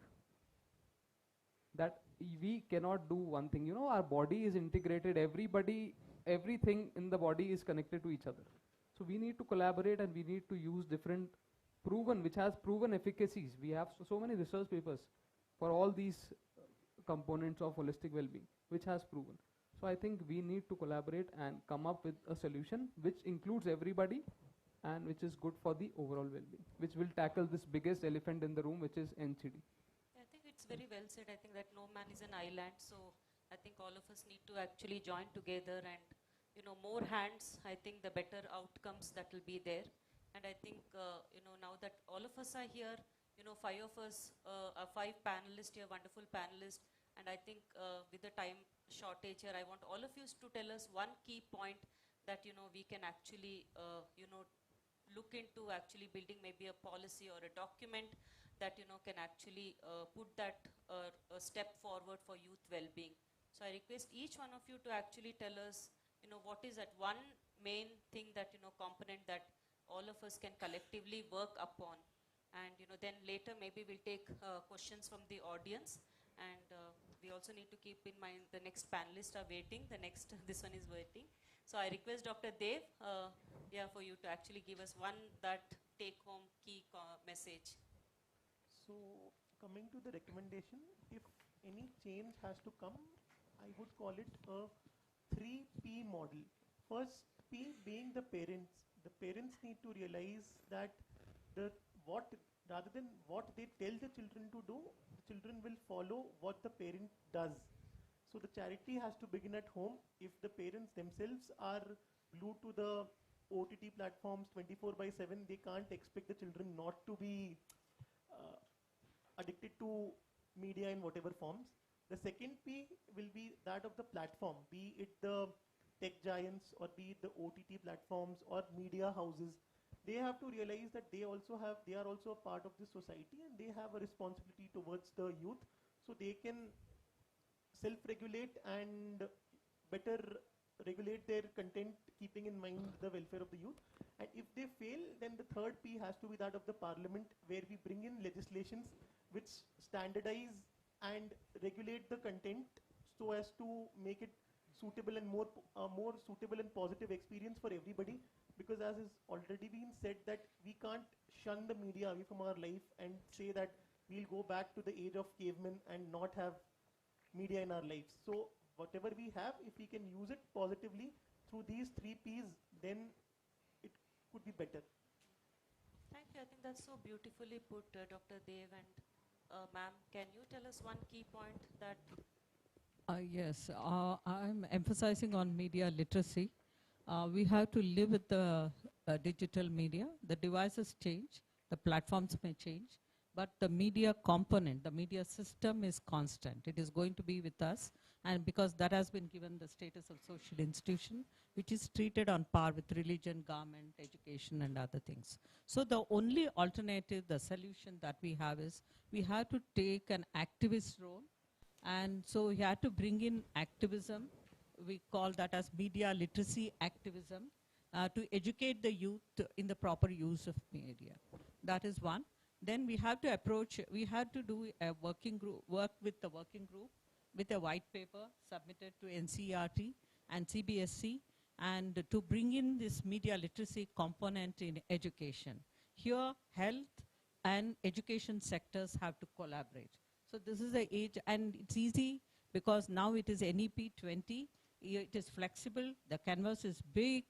That we cannot do one thing. Our body is integrated. Everything in the body is connected to each other. So we need to collaborate, and we need to use different which has proven efficacies. We have so many research papers for all these components of holistic well-being, which has proven. So I think we need to collaborate and come up with a solution which includes everybody and which is good for the overall well-being, which will tackle this biggest elephant in the room, which is NCD. I think it's very well said. I think that no man is an island, so I think all of us need to actually join together and, more hands, I think the better outcomes that will be there. And I think, now that all of us are here, five of us are five panelists here, wonderful panelists, and I think with the time shortage here, I want all of you to tell us one key point that, we can actually, look into actually building maybe a policy or a document that can actually put that a step forward for youth well-being. So I request each one of you to actually tell us what is that one main thing that component that all of us can collectively work upon, and then later maybe we'll take questions from the audience, and we also need to keep in mind the next panelists are waiting, the next this one is waiting. So I request Dr. Dev for you to actually give us one that take-home key message. So coming to the recommendation, if any change has to come, I would call it a 3P model. First P being the parents. The parents need to realize that rather than what they tell the children to do, the children will follow what the parent does. So the charity has to begin at home. If the parents themselves are glued to the OTT platforms 24/7, they can't expect the children not to be addicted to media in whatever forms. The second P will be that of the platform, be it the tech giants or be it the OTT platforms or media houses. They have to realize that they are also a part of the society, and they have a responsibility towards the youth, so they can self-regulate and better regulate their content, keeping in mind the welfare of the youth. And if they fail, then the third P has to be that of the parliament, where we bring in legislations which standardize and regulate the content so as to make it suitable and more suitable and positive experience for everybody. Because as is already been said, that we can't shun the media away from our life and say that we'll go back to the age of cavemen and not have media in our lives. So whatever we have, if we can use it positively through these 3Ps, then it could be better. Thank you. I think that's so beautifully put, Dr. Dev. And ma'am, can you tell us one key point that... Yes, I'm emphasizing on media literacy. We have to live with the digital media. The devices change, the platforms may change, but the media component, the media system is constant. It is going to be with us, and because that has been given the status of social institution, which is treated on par with religion, government, education, and other things. So the only alternative, the solution that we have is, we have to take an activist role, and so we have to bring in activism. We call that as media literacy activism, to educate the youth in the proper use of media. That is one. Then we have to do a working group, work with the working group with a white paper submitted to NCERT and CBSC, and to bring in this media literacy component in education. Here, health and education sectors have to collaborate. So this is the age, and it's easy because now it is NEP 20. It is flexible, the canvas is big,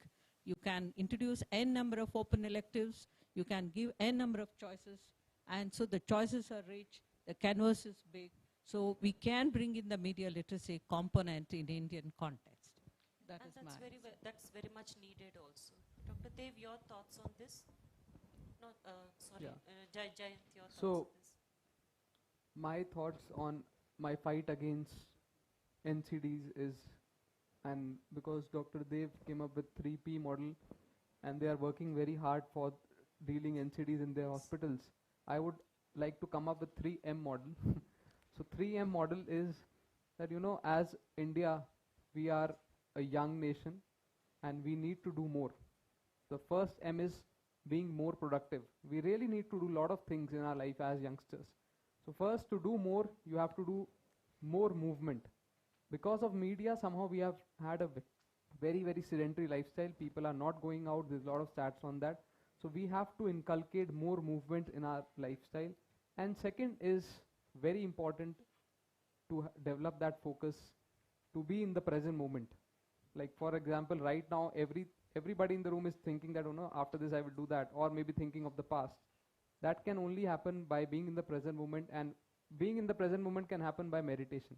you can introduce n number of open electives, you can give n number of choices, and so the choices are rich, the canvas is big, so we can bring in the media literacy component in Indian context. That's very much needed also. Dr. Dev, your thoughts on this? No, sorry, Jayant, your thoughts on this? My thoughts on my fight against NCDs is, and because Dr. Dev came up with 3P model and they are working very hard for dealing NCDs in their hospitals, I would like to come up with 3M model. So 3M model is that, as India, we are a young nation and we need to do more. The first M is being more productive. We really need to do a lot of things in our life as youngsters. So first, to do more, you have to do more movement. Because of media, somehow we have had a very, very sedentary lifestyle. People are not going out. There's a lot of stats on that. So we have to inculcate more movement in our lifestyle. And second is very important to develop that focus to be in the present moment. Like for example, right now, everybody in the room is thinking that, after this I will do that, or maybe thinking of the past. That can only happen by being in the present moment, and being in the present moment can happen by meditation.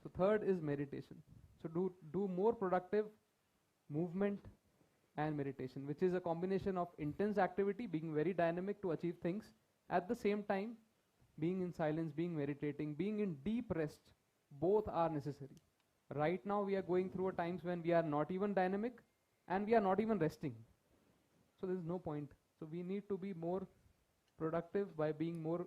So third is meditation. So do more productive movement and meditation, which is a combination of intense activity, being very dynamic to achieve things, at the same time being in silence, being meditating, being in deep rest. Both are necessary. Right now we are going through a times when we are not even dynamic and we are not even resting. So there is no point. So we need to be more productive by being more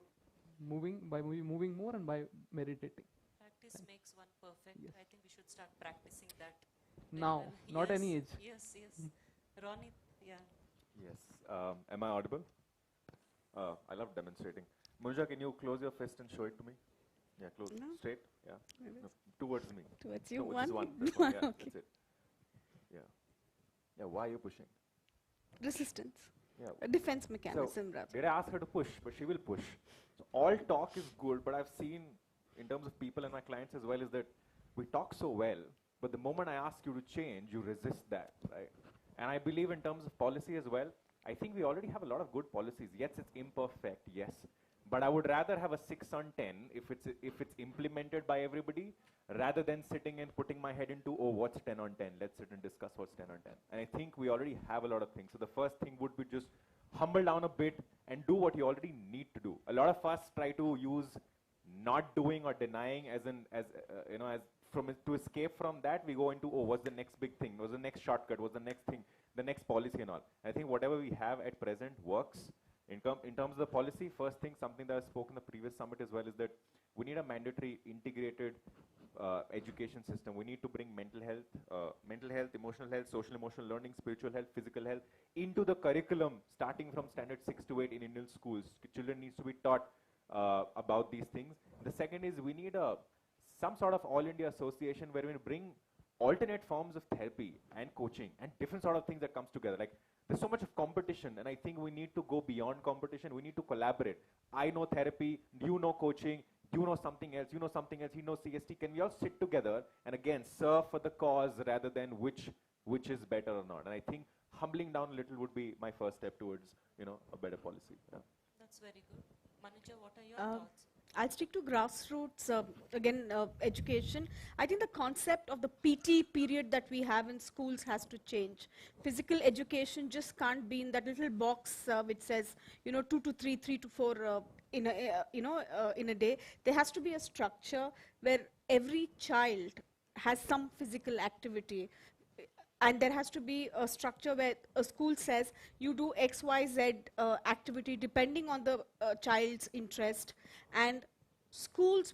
moving, by moving more, and by meditating. Practice makes one perfect. Yes. I think we should start practicing that. very Now, well. not Yes, any age. Yes, yes. Ronit, yeah. Yes. Am I audible? I love demonstrating. Munja, can you close your fist and show it to me? Yeah, close. No. Straight? Yeah. No, towards me. Towards you. No, One. just one. Just one. Yeah, Okay. that's it. Yeah. Yeah, why are you pushing? Resistance. Yeah. A defense mechanism, rather. Did I ask her to push? But she will push. So all talk is good, but I've seen in terms of people and my clients as well is that we talk so well, but the moment I ask you to change, you resist that, right? And I believe in terms of policy as well, I think we already have a lot of good policies. Yes, it's imperfect, yes. But I would rather have a 6 on 10 if it's implemented by everybody, rather than sitting and putting my head into, oh, what's 10 on 10? Let's sit and discuss what's 10 on 10. And I think we already have a lot of things. So the first thing would be just humble down a bit and do what you already need to do. A lot of us try to use not doing or denying as to escape from that. We go into, oh, what's the next big thing? What's the next shortcut? What's the next thing? The next policy and all. I think whatever we have at present works. In terms of the policy, first thing, something that I spoke in the previous summit as well, is that we need a mandatory integrated education system. We need to bring mental health, emotional health, social emotional learning, spiritual health, physical health into the curriculum starting from standard 6 to 8 in Indian schools. Children needs to be taught about these things. The second is we need some sort of all India association where we bring alternate forms of therapy and coaching and different sort of things that comes together. Like there's so much of competition, and I think we need to go beyond competition. We need to collaborate. I know therapy, you know coaching, you know something else, you know something else, he knows CST. Can we all sit together and again serve for the cause rather than which is better or not? And I think humbling down a little would be my first step towards a better policy. Yeah. That's very good. Manuja, what are your thoughts? I'll stick to grassroots, education. I think the concept of the PT period that we have in schools has to change. Physical education just can't be in that little box which says, 2 to 3, 3 to 4 in a day. There has to be a structure where every child has some physical activity. And there has to be a structure where a school says you do X, Y, Z activity depending on the child's interest. And schools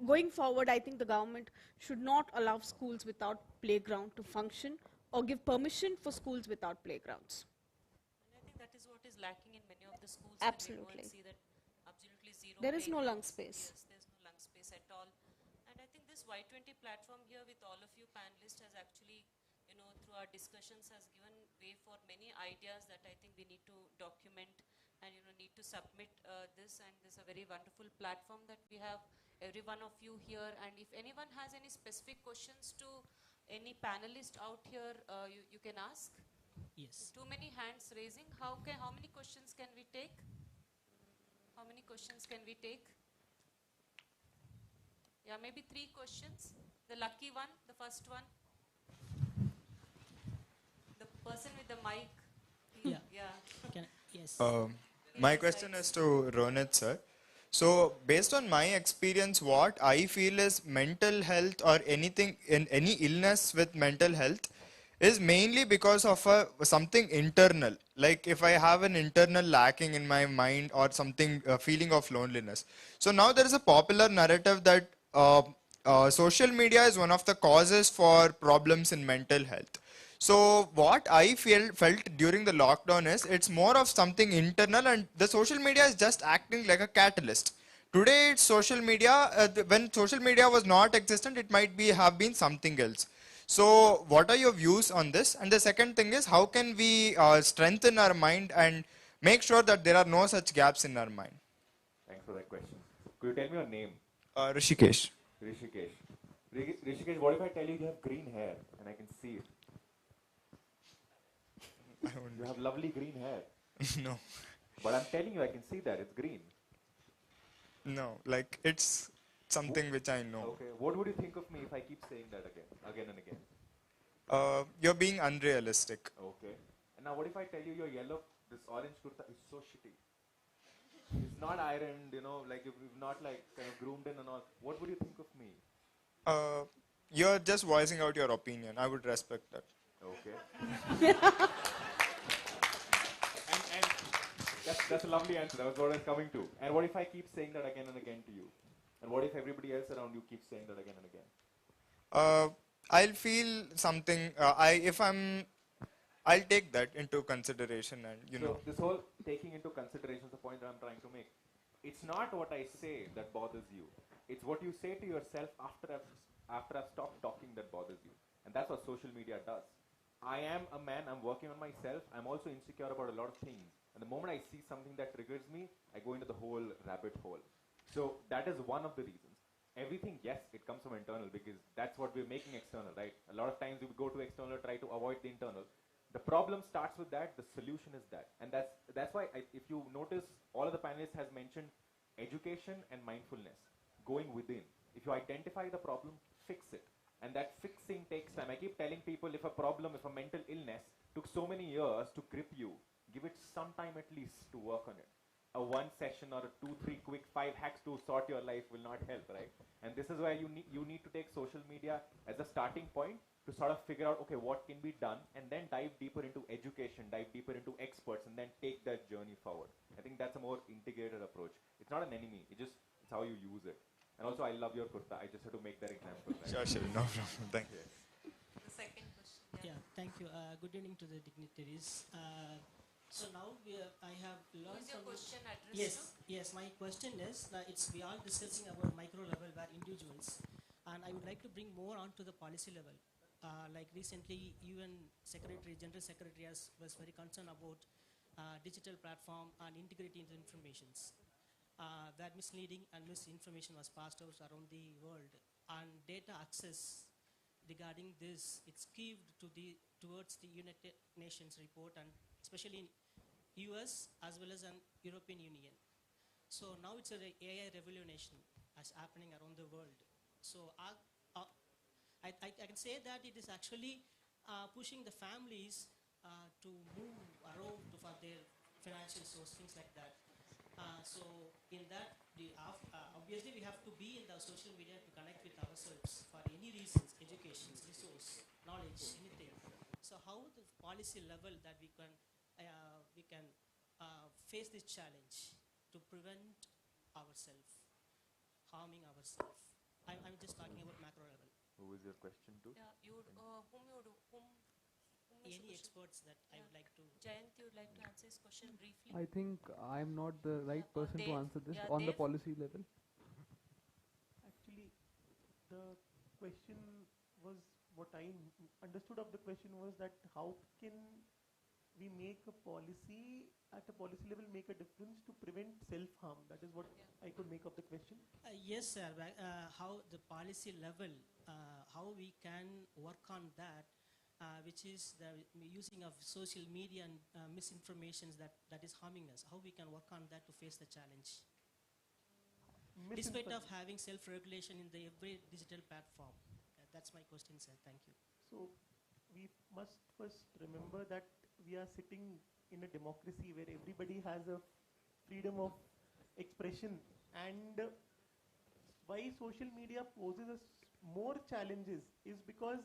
going forward, I think the government should not allow schools without playground to function or give permission for schools without playgrounds. And I think that is what is lacking in many of the schools. Absolutely. When we go and see that absolutely zero. There is no lung playgrounds. space. Yes, there's no lung space at all. And I think this Y20 platform here with all of you panelists has actually, through our discussions has given way for many ideas that I think we need to document and need to submit this. And this is a very wonderful platform that we have every one of you here. And if anyone has any specific questions to any panelist out here, you can ask. Yes. Too many hands raising. How many questions can we take? How many questions can we take? Yeah, maybe 3 questions. The lucky one, the first one. The person with the mic. Yeah. Yeah. Yes. My question is to Ronit sir. So based on my experience, what I feel is mental health or anything in any illness with mental health is mainly because of something internal. Like if I have an internal lacking in my mind or something feeling of loneliness. So now there is a popular narrative that social media is one of the causes for problems in mental health. So what I felt during the lockdown is it's more of something internal, and the social media is just acting like a catalyst. Today it's social media. When social media was not existent, it might have been something else. So what are your views on this? And the second thing is, how can we strengthen our mind and make sure that there are no such gaps in our mind? Thanks for that question. Could you tell me your name? Rishikesh. Rishikesh. Rishikesh, what if I tell you you have green hair and I can see it? You have lovely green hair. No. But I'm telling you, I can see that. It's green. No, like it's something which I know. Okay. What would you think of me if I keep saying that again and again? You're being unrealistic. Okay. And now what if I tell you your yellow, this orange kurta is so shitty? It's not ironed, like if you've not like kind of groomed in and all. What would you think of me? You're just voicing out your opinion. I would respect that. Okay. and that's a lovely answer. That was what I was coming to. And what if I keep saying that again and again to you? And what if everybody else around you keeps saying that again and again? I'll feel something. I'll take that into consideration, and So this whole taking into consideration is the point that I'm trying to make. It's not what I say that bothers you. It's what you say to yourself after I've stopped talking that bothers you. And that's what social media does. I am a man, I'm working on myself, I'm also insecure about a lot of things. And the moment I see something that triggers me, I go into the whole rabbit hole. So that is one of the reasons. Everything, yes, it comes from internal because that's what we're making external, right? A lot of times we go to external, try to avoid the internal. The problem starts with that, the solution is that. And that's why if you notice, all of the panelists has mentioned education and mindfulness, going within. If you identify the problem, fix it. And that fixing takes time. I keep telling people if a mental illness took so many years to grip you, give it some time at least to work on it. A one session or a 2, 3 quick 5 hacks to sort your life will not help, right? And this is why you need to take social media as a starting point to sort of figure out, okay, what can be done, and then dive deeper into education, dive deeper into experts, and then take that journey forward. I think that's a more integrated approach. It's not an enemy, it's how you use it. And also, I love your kurta. I just had to make that example. Right? Sure, no problem. Thank you. The second question. Yeah, thank you. Good evening to the dignitaries. So now I have learned Who's your from question addressed to? Yes. My question is we are discussing about micro level where individuals, and I would like to bring more on to the policy level. Like recently, UN General Secretary was very concerned about digital platform and integrity into informations. Where misleading and misinformation was passed out around the world, and data access regarding this, it's skewed towards the United Nations report, and especially in US as well as in European Union. So now it's an AI revolution as happening around the world. So I can say that it is actually pushing the families to move around for their financial source, things like that. So in that, obviously we have to be in the social media to connect with ourselves for any reasons, education, resource, knowledge, anything. So how the policy level that we can face this challenge to prevent ourselves, harming ourselves. I'm just talking about macro level. Who is your question to? Yeah, whom is Any the question? experts that I would like to. Jayant, you would like to answer his question briefly? I think I'm not the right person to Dev, answer this yeah, on the Dev. policy level. Actually, the question was, what I understood of the question was that how can we make a policy at a policy level make a difference to prevent self-harm? That is what I could make of the question. Yes, sir. How the policy level, how we can work on that, which is the using of social media and misinformations that is harming us. How we can work on that to face the challenge, despite of having self-regulation in the every digital platform. That's my question, sir. Thank you. So we must first remember that we are sitting in a democracy where everybody has a freedom of expression, and why social media poses us more challenges is because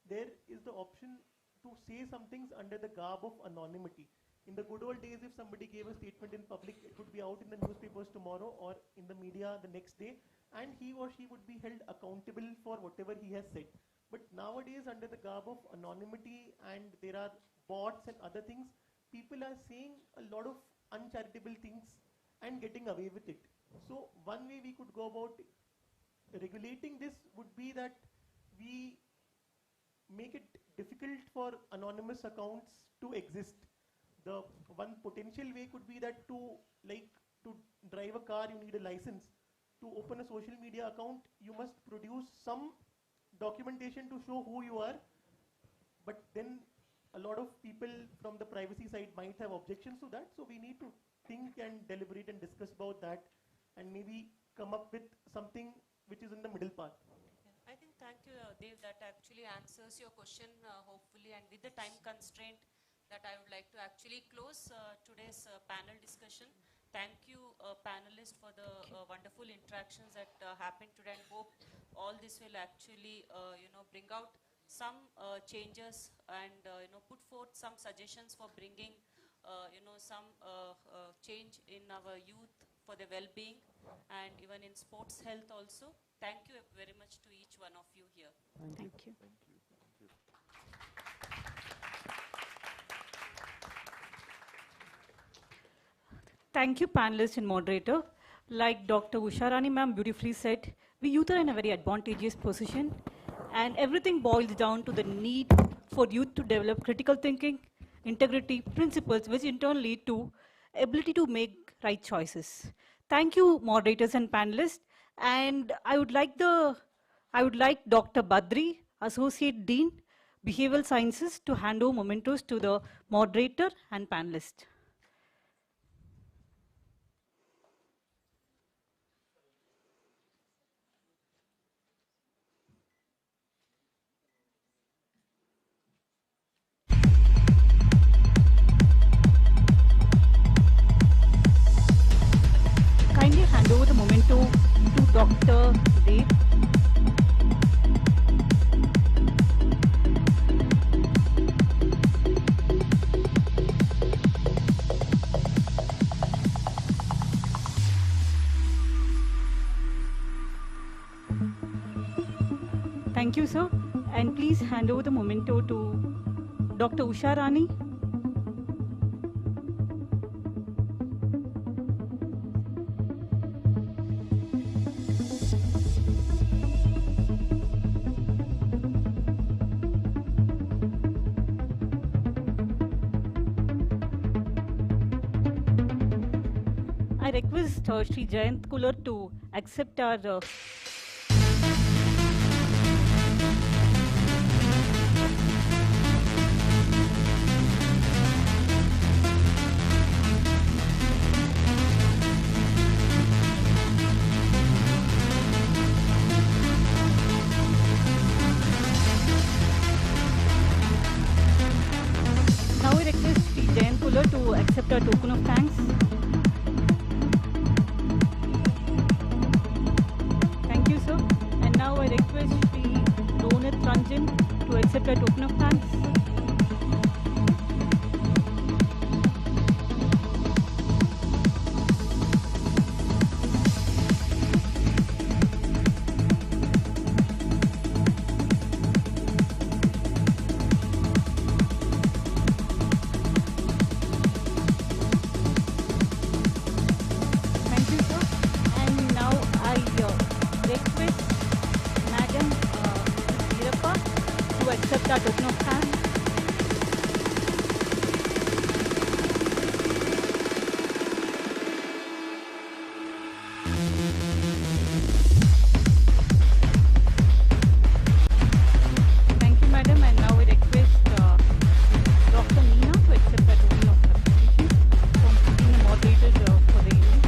there is the option to say some things under the garb of anonymity. In the good old days, if somebody gave a statement in public, it would be out in the newspapers tomorrow or in the media the next day, and he or she would be held accountable for whatever he has said. But nowadays, under the garb of anonymity, and there are bots and other things, people are saying a lot of uncharitable things and getting away with it. So one way we could go about regulating this would be that we make it difficult for anonymous accounts to exist. The one potential way could be that to drive a car you need a license. To open a social media account you must produce some documentation to show who you are, but then a lot of people from the privacy side might have objections to that. So we need to think and deliberate and discuss about that, and maybe come up with something which is in the middle path. I think, thank you, Dev, that actually answers your question, hopefully, and with the time constraint that I would like to actually close today's panel discussion. Thank you, panelists, for the wonderful interactions that happened today, and hope all this will actually, bring out some changes and, put forth some suggestions for bringing, some change in our youth for the well-being and even in sports health also. Thank you very much to each one of you here. Thank you. Thank you, panelists and moderator. Like Dr. Usha Rani ma'am beautifully said, we youth are in a very advantageous position, and everything boils down to the need for youth to develop critical thinking, integrity, principles, which in turn lead to ability to make right choices. Thank you, moderators and panelists. And I would like Dr. Badri, Associate Dean, Behavioral Sciences, to hand over mementos to the moderator and panelist. Kindly hand over the memento to Dr. Dev. Thank you, sir. And please hand over the memento to Dr. Usha Rani. I request Sri Jayant Kular to accept our now I request Sri Jayant Kular to accept our token of thanks. Thank you, sir. And now I request Sri Ronit Ranjan to accept our token of thanks. Thank you, sir. And now I request Madam Veerappa to accept our token of thanks. Thank you, madam. And now we request Dr. Meena to accept our token of appreciation from being a moderator for the evening.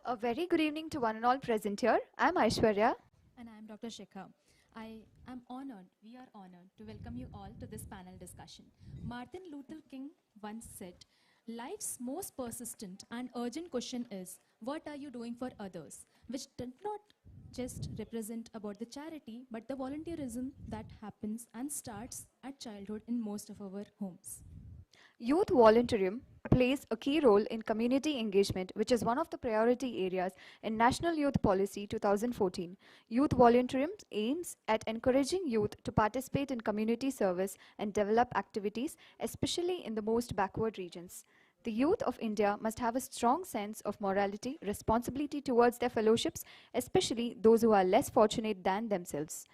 A very good evening to one and all present here. I'm Aishwarya. And I am Dr. Shikha. I am honored, we are honored to welcome you all to this panel discussion. Martin Luther King once said, life's most persistent and urgent question is, what are you doing for others? Which did not just represent about the charity, but the volunteerism that happens and starts at childhood in most of our homes. Youth volunteerism plays a key role in community engagement, which is one of the priority areas in National Youth Policy 2014. Youth volunteerism aims at encouraging youth to participate in community service and develop activities, especially in the most backward regions. The youth of India must have a strong sense of morality, responsibility towards their fellowships, especially those who are less fortunate than themselves.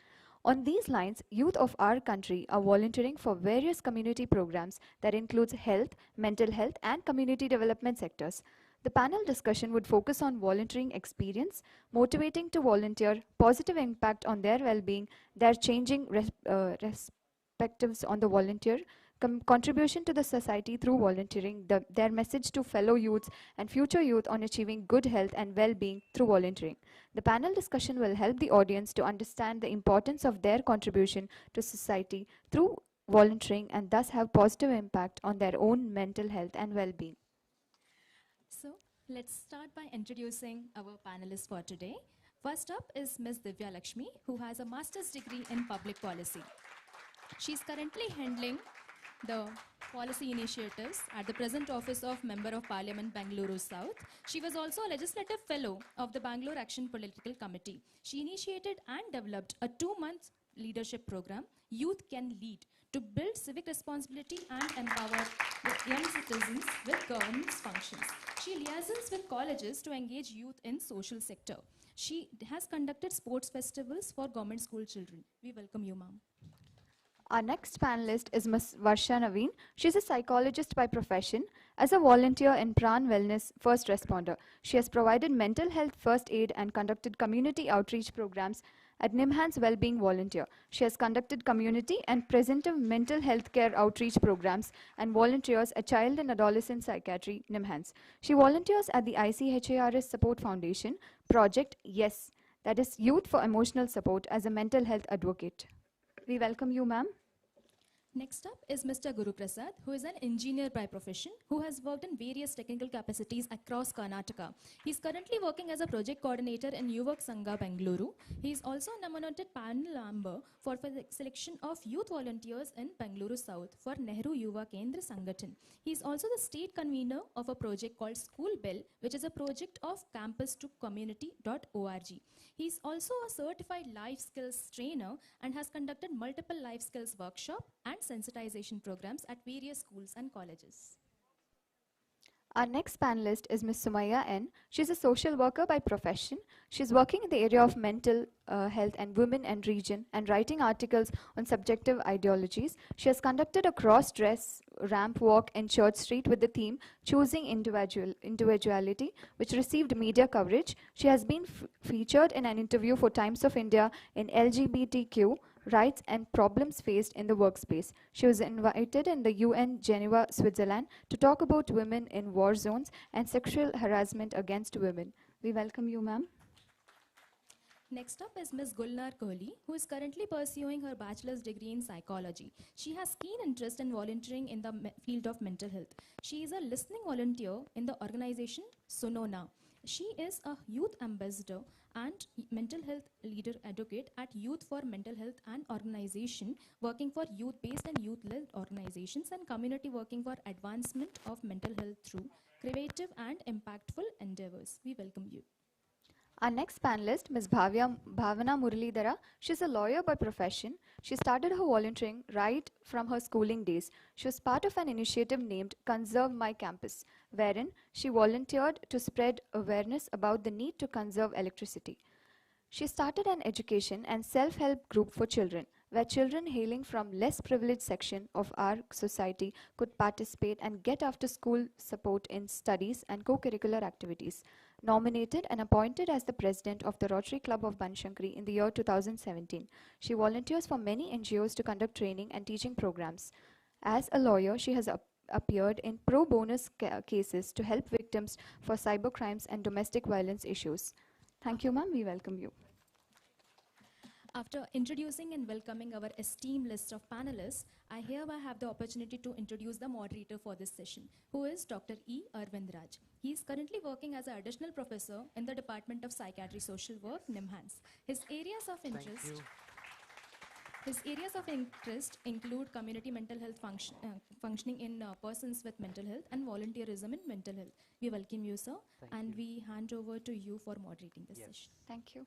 On these lines, youth of our country are volunteering for various community programs that includes health, mental health and community development sectors. The panel discussion would focus on volunteering experience, motivating to volunteer, positive impact on their well-being, their changing perspectives on the volunteer, contribution to the society through volunteering, their message to fellow youths and future youth on achieving good health and well-being through volunteering. The panel discussion will help the audience to understand the importance of their contribution to society through volunteering and thus have positive impact on their own mental health and well-being. So let's start by introducing our panelists for today. First up is Ms. Divya Lakshmi, who has a master's degree in public policy. She's currently handling the policy initiatives at the present office of Member of Parliament, Bengaluru South. She was also a legislative fellow of the Bangalore Action Political Committee. She initiated and developed a 2-month leadership program, Youth Can Lead, to build civic responsibility and empower young citizens with governance functions. She liaisons with colleges to engage youth in social sector. She has conducted sports festivals for government school children. We welcome you, ma'am. Our next panelist is Ms. Varsha Naveen. She's a psychologist by profession. As a volunteer in Pran Wellness First Responder, she has provided mental health first aid and conducted community outreach programs at Nimhan's Wellbeing Volunteer. She has conducted community and preventive mental health care outreach programs and volunteers at Child and Adolescent Psychiatry, Nimhan's. She volunteers at the ICHARS Support Foundation project YES, that is Youth for Emotional Support, as a mental health advocate. We welcome you, ma'am. Next up is Mr. Guru Prasad, who is an engineer by profession, who has worked in various technical capacities across Karnataka. He is currently working as a project coordinator in Yuvak Sangha, Bengaluru. He is also a nominated panel member for the selection of youth volunteers in Bengaluru South for Nehru Yuva Kendra Sangathan. He is also the state convener of a project called School Bell, which is a project of campus2community.org. He is also a certified life skills trainer and has conducted multiple life skills workshops and sensitization programs at various schools and colleges. Our next panelist is Ms. Sumaya N. She's a social worker by profession. She's working in the area of mental health and women and region and writing articles on subjective ideologies. She has conducted a cross-dress ramp walk in Church Street with the theme Choosing Individuality, which received media coverage. She has been featured in an interview for Times of India in LGBTQ rights and problems faced in the workspace. She was invited in the UN Geneva, Switzerland to talk about women in war zones and sexual harassment against women. We welcome you, ma'am. Next up is Ms. Gulnar Kohli, who is currently pursuing her bachelor's degree in psychology. She has keen interest in volunteering in the field of mental health. She is a listening volunteer in the organization Sunona. She is a youth ambassador and mental health leader advocate at Youth for Mental Health and organization working for youth-based and youth-led organizations and community working for advancement of mental health through creative and impactful endeavors. We welcome you. Our next panelist, Ms. Bhavana Muralidhara. She's a lawyer by profession. She started her volunteering right from her schooling days. She was part of an initiative named Conserve My Campus, wherein she volunteered to spread awareness about the need to conserve electricity. She started an education and self-help group for children, where children hailing from less privileged section of our society could participate and get after-school support in studies and co-curricular activities. Nominated and appointed as the president of the Rotary Club of Banshankari in the year 2017. She volunteers for many NGOs to conduct training and teaching programs. As a lawyer, she has appeared in pro bono cases to help victims for cybercrimes and domestic violence issues. Thank you, ma'am. We welcome you. After introducing and welcoming our esteemed list of panelists, I hereby have the opportunity to introduce the moderator for this session, who is Dr. E. Arvind Raj. He is currently working as an additional professor in the Department of Psychiatry Social Work, NIMHANS. His areas of interest include community mental health functioning in persons with mental health and volunteerism in mental health. We welcome you, sir, and we hand over to you for moderating this session. Thank you.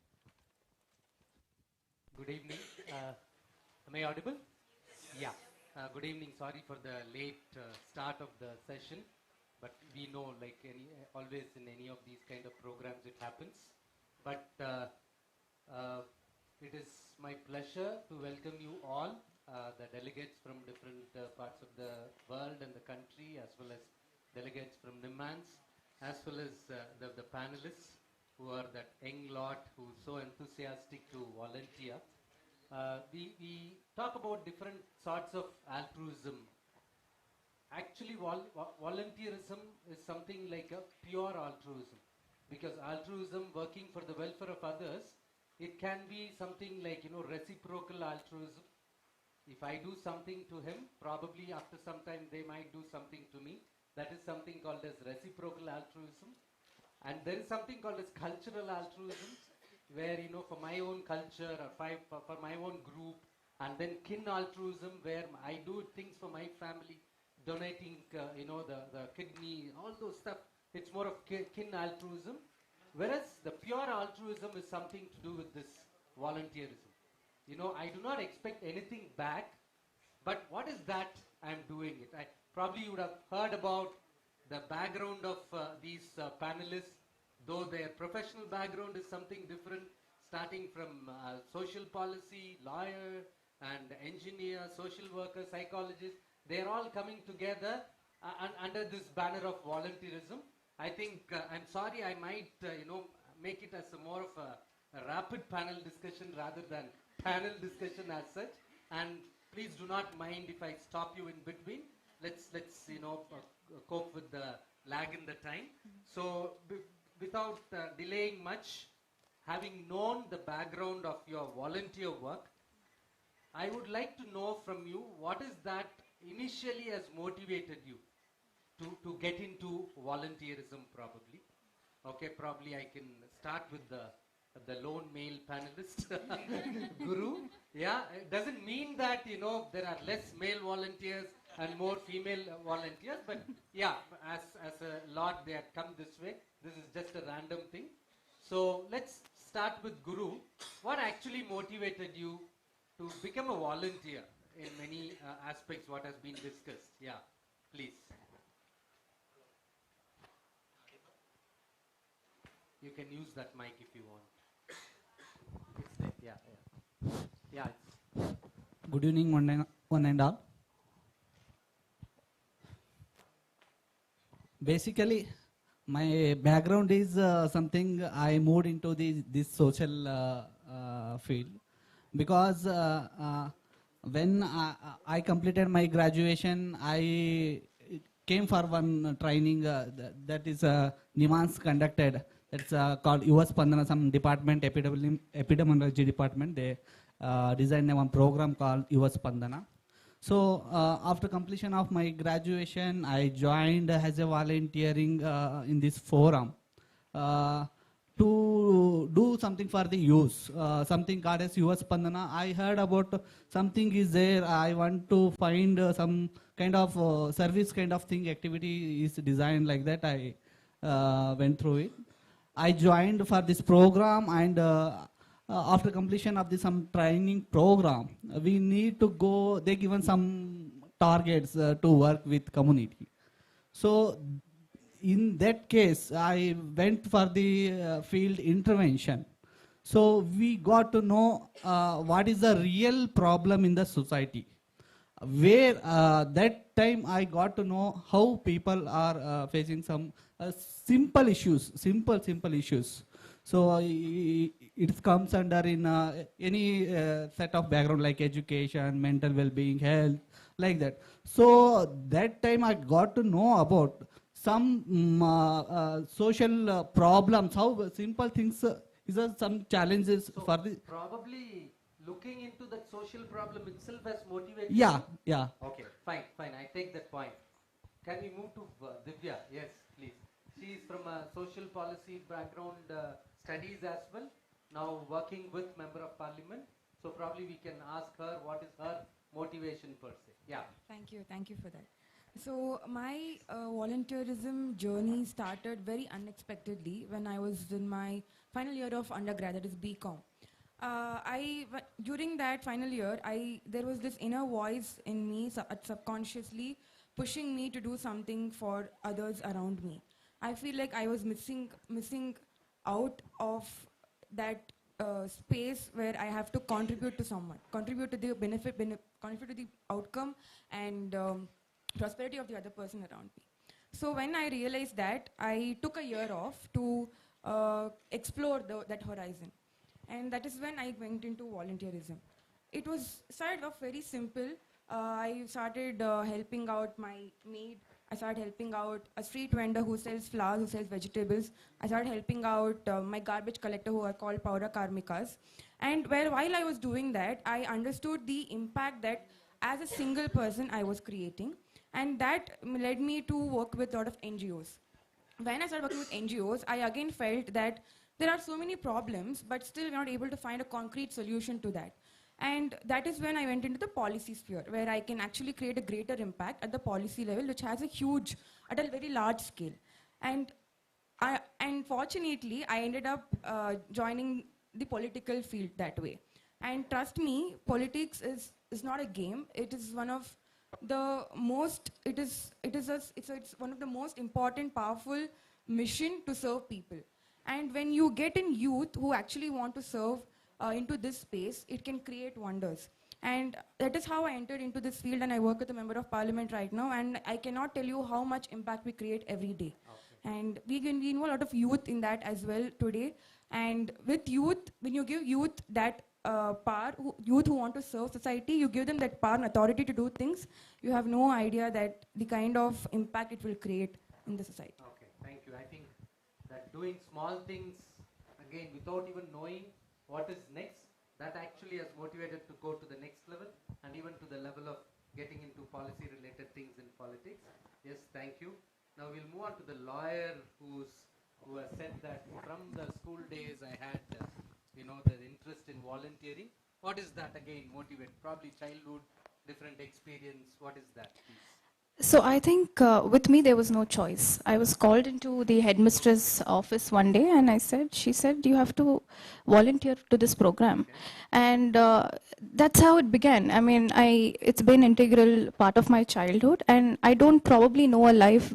Good evening. Am I audible? Yeah. Good evening. Sorry for the late start of the session, but we know, like always in any of these kind of programs, it happens. But it is my pleasure to welcome you all, the delegates from different parts of the world and the country, as well as delegates from NIMHANS, as well as the panelists, who are that young lot who's so enthusiastic to volunteer. We talk about different sorts of altruism. Actually, volunteerism is something like a pure altruism, because altruism, working for the welfare of others, it can be something like, reciprocal altruism. If I do something to him, probably after some time they might do something to me. That is something called as reciprocal altruism. And there is something called as cultural altruism, where, for my own culture or for my own group, and then kin altruism, where I do things for my family, donating, the kidney, all those stuff. It's more of kin altruism. Whereas the pure altruism is something to do with this volunteerism. I do not expect anything back, but what is that I'm doing it? Probably you would have heard about the background of these panelists, though their professional background is something different, starting from social policy, lawyer, and engineer, social worker, psychologist. They're all coming together under this banner of volunteerism. I think, I'm sorry, I might, make it as more of a rapid panel discussion rather than panel discussion as such. And please do not mind if I stop you in between. Let's cope with the lag in the time. So without delaying much, having known the background of your volunteer work, I would like to know from you, what is that initially has motivated you to get into volunteerism, probably. Okay, probably I can start with the lone male panelist, Guru. Yeah, it doesn't mean that, there are less male volunteers and more female volunteers, but yeah, as a lot they have come this way. This is just a random thing. So let's start with Guru. What actually motivated you to become a volunteer in many aspects what has been discussed? Yeah, please. You can use that mic if you want. It's there. Yeah. Good evening, one and all. Basically, my background is something I moved into this social field because when I completed my graduation, I came for one training that is NIMHANS conducted. It's called US Pandana, some department, epidemiology department. They designed one program called US Pandana. So after completion of my graduation, I joined as a volunteering in this forum to do something for the youth, something called as US Pandana. I heard about something is there. I want to find some kind of service kind of thing, activity is designed like that. I went through it. I joined for this program, and after completion of some training program, we need to go, they given some targets to work with community. So in that case, I went for the field intervention. So we got to know what is the real problem in the society. Where that time I got to know how people are facing some simple issues. So it comes under in any set of background like education, mental well-being, health, like that. So that time I got to know about some social problems, how simple things is some challenges So for the. probably looking into that social problem itself has motivated Yeah, you? yeah. Okay, fine, fine. I take that point. Can we move to Divya? Yes, please. She is from a social policy background, studies as well. Now working with member of parliament. So probably we can ask her what is her motivation per se. Yeah. Thank you for that. So my volunteerism journey started very unexpectedly when I was in my final year of undergrad, that is BCom. During that final year, there was this inner voice in me, subconsciously pushing me to do something for others around me. I feel like I was missing out of that space where I have to contribute to someone, contribute to the contribute to the outcome and prosperity of the other person around me. So when I realized that, I took a year off to explore that horizon. And that is when I went into volunteerism. It was started off very simple. I started helping out my maid. I started helping out a street vendor who sells flowers, who sells vegetables. I started helping out my garbage collector who are called Paura Karmikas. And while I was doing that, I understood the impact that as a single person I was creating. And that led me to work with a lot of NGOs. When I started working with NGOs, I again felt that there are so many problems, but still we're not able to find a concrete solution to that. And that is when I went into the policy sphere, where I can actually create a greater impact at the policy level, which has at a very large scale. And fortunately, I ended up joining the political field that way. And trust me, politics is not a game. It is one of the most, it's one of the most important, powerful mission to serve people. And when you get in youth who actually want to serve into this space, it can create wonders. And that is how I entered into this field, and I work with a member of parliament right now, and I cannot tell you how much impact we create every day. Okay. And we involve a lot of youth in that as well today. And with youth, when you give youth that power, youth who want to serve society, you give them that power and authority to do things, you have no idea that the kind of impact it will create in the society. Okay, thank you. I think that doing small things, again, without even knowing what is next, that actually has motivated to go to the next level and even to the level of getting into policy-related things in politics. Yes, thank you. Now we'll move on to the lawyer who has said that from the school days I had, the interest in volunteering. What is that again motivate? Probably childhood, different experience. What is that, please? So I think with me there was no choice. I was called into the headmistress office one day and she said, you have to volunteer to this program. Okay. And that's how it began. I mean, it's been an integral part of my childhood, and I don't probably know a life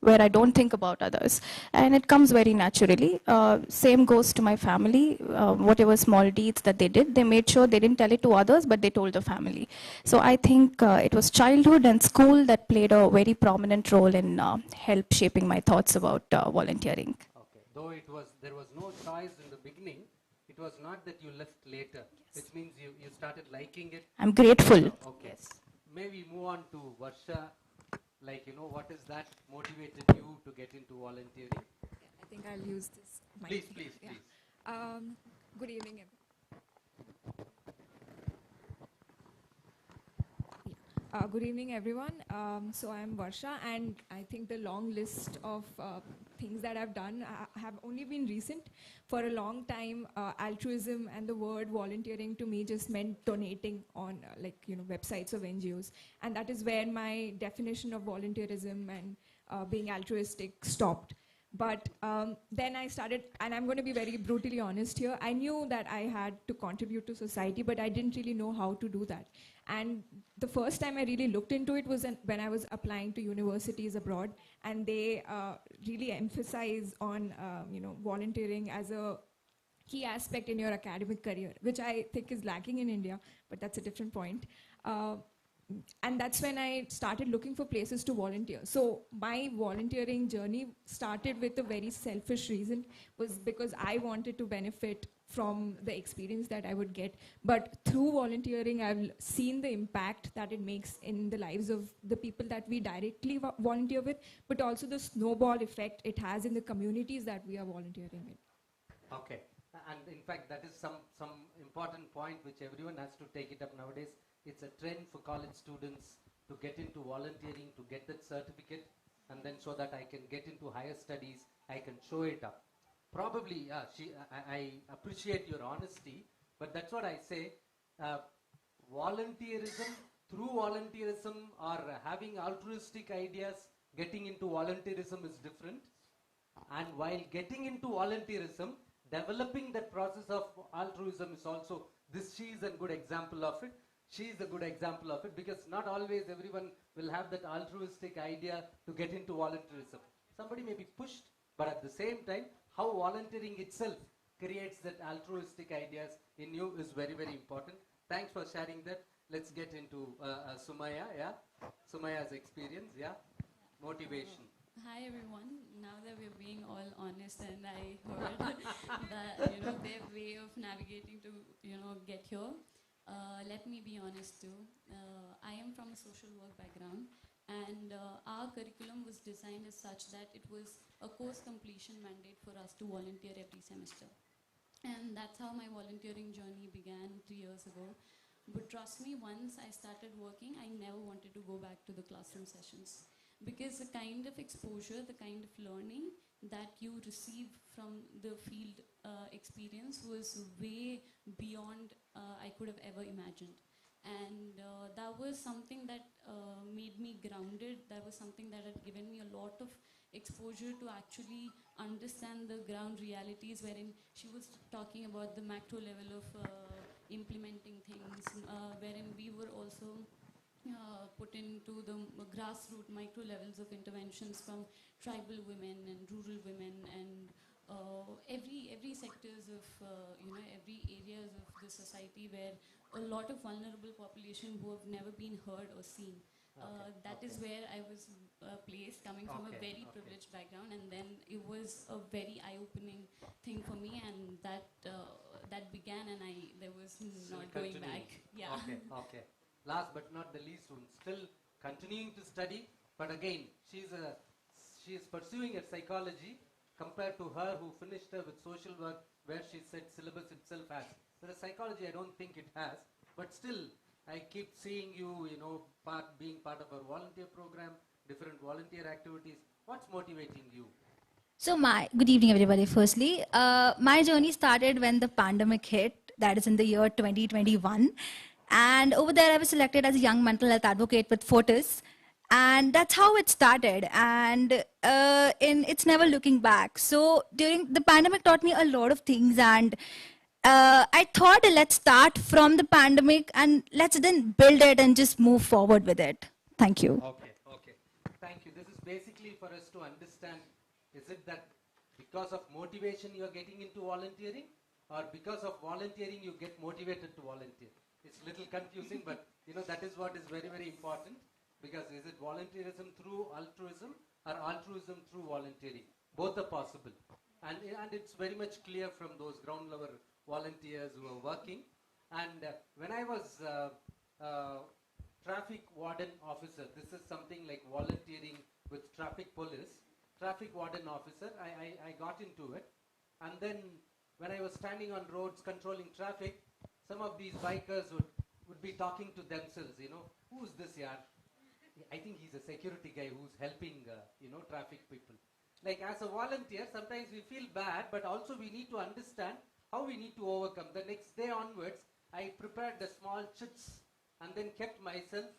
where I don't think about others. And it comes very naturally. Same goes to my family. Whatever small deeds that they did, they made sure they didn't tell it to others, but they told the family. So I think it was childhood and school that played a very prominent role in help shaping my thoughts about volunteering. Okay. Though there was no choice in the beginning, it was not that you left later. Yes. Which means you started liking it. I'm grateful. Okay. Yes. Maybe move on to Varsha. What is that motivated you to get into volunteering? Yeah, I think I'll use this mic. Please. Yeah. Good evening, good evening, everyone. So I'm Varsha, and I think the long list of things that I've done have only been recent. For a long time, altruism and the word volunteering to me just meant donating on websites of NGOs. And that is where my definition of volunteerism and being altruistic stopped. But then I started, and I'm going to be very brutally honest here, I knew that I had to contribute to society, but I didn't really know how to do that. And the first time I really looked into it was when I was applying to universities abroad, and they really emphasize on volunteering as a key aspect in your academic career, which I think is lacking in India, but that's a different point. And that's when I started looking for places to volunteer. So my volunteering journey started with a very selfish reason, was because I wanted to benefit from the experience that I would get. But through volunteering, I've seen the impact that it makes in the lives of the people that we directly volunteer with, but also the snowball effect it has in the communities that we are volunteering in. Okay. And in fact, that is some important point which everyone has to take it up nowadays. It's a trend for college students to get into volunteering, to get that certificate, and then so that I can get into higher studies, I can show it up. Probably, I appreciate your honesty, but that's what I say. Volunteerism, through volunteerism or having altruistic ideas, getting into volunteerism is different. And while getting into volunteerism, developing that process of altruism is also, she is a good example of it. She is a good example of it, because not always everyone will have that altruistic idea to get into volunteerism. Somebody may be pushed, but at the same time, how volunteering itself creates that altruistic ideas in you is very, very important. Thanks for sharing that. Let's get into Sumaya, yeah? Sumaya's experience, yeah? Motivation. Hi everyone. Now that we're being all honest, and I heard that their way of navigating to get here. Let me be honest too. I am from a social work background, and our curriculum was designed as such that it was a course completion mandate for us to volunteer every semester. And that's how my volunteering journey began 3 years ago. But trust me, once I started working, I never wanted to go back to the classroom sessions. Because the kind of exposure, the kind of learning that you receive from the field experience was way beyond I could have ever imagined. And that was something that made me grounded. That was something that had given me a lot of exposure to actually understand the ground realities, wherein she was talking about the macro level of implementing things, wherein we were also put into the grassroots micro levels of interventions from tribal women and rural women and every sectors of every areas of the society where a lot of vulnerable population who have never been heard or seen. That is where I was placed, coming from a very privileged background, and then it was a very eye-opening thing for me, and that began, and there was not going back. Yeah. Okay. Last but not the least, still continuing to study, but again, she is pursuing a psychology compared to her who finished her with social work, where she said syllabus itself has. Whereas psychology, I don't think it has, but still, I keep seeing you, being part of our volunteer program, different volunteer activities. What's motivating you? So good evening everybody firstly. My journey started when the pandemic hit, that is in the year 2021. And over there I was selected as a young mental health advocate with Fortis. And that's how it started. And it's never looking back. So during the pandemic taught me a lot of things, and I thought let's start from the pandemic and let's then build it and just move forward with it. Thank you. Okay. Thank you. This is basically for us to understand, is it that because of motivation you are getting into volunteering, or because of volunteering you get motivated to volunteer? It's a little confusing, but that is what is very, very important, because is it volunteerism through altruism or altruism through volunteering? Both are possible. And it's very much clear from those ground level volunteers who are working. And when I was traffic warden officer, this is something like volunteering with traffic police, traffic warden officer, I got into it. And then when I was standing on roads controlling traffic, some of these bikers would be talking to themselves, who's this yaar? I think he's a security guy who's helping, traffic people. Like as a volunteer, sometimes we feel bad, but also we need to understand how we need to overcome. The next day onwards, I prepared the small chits and then kept myself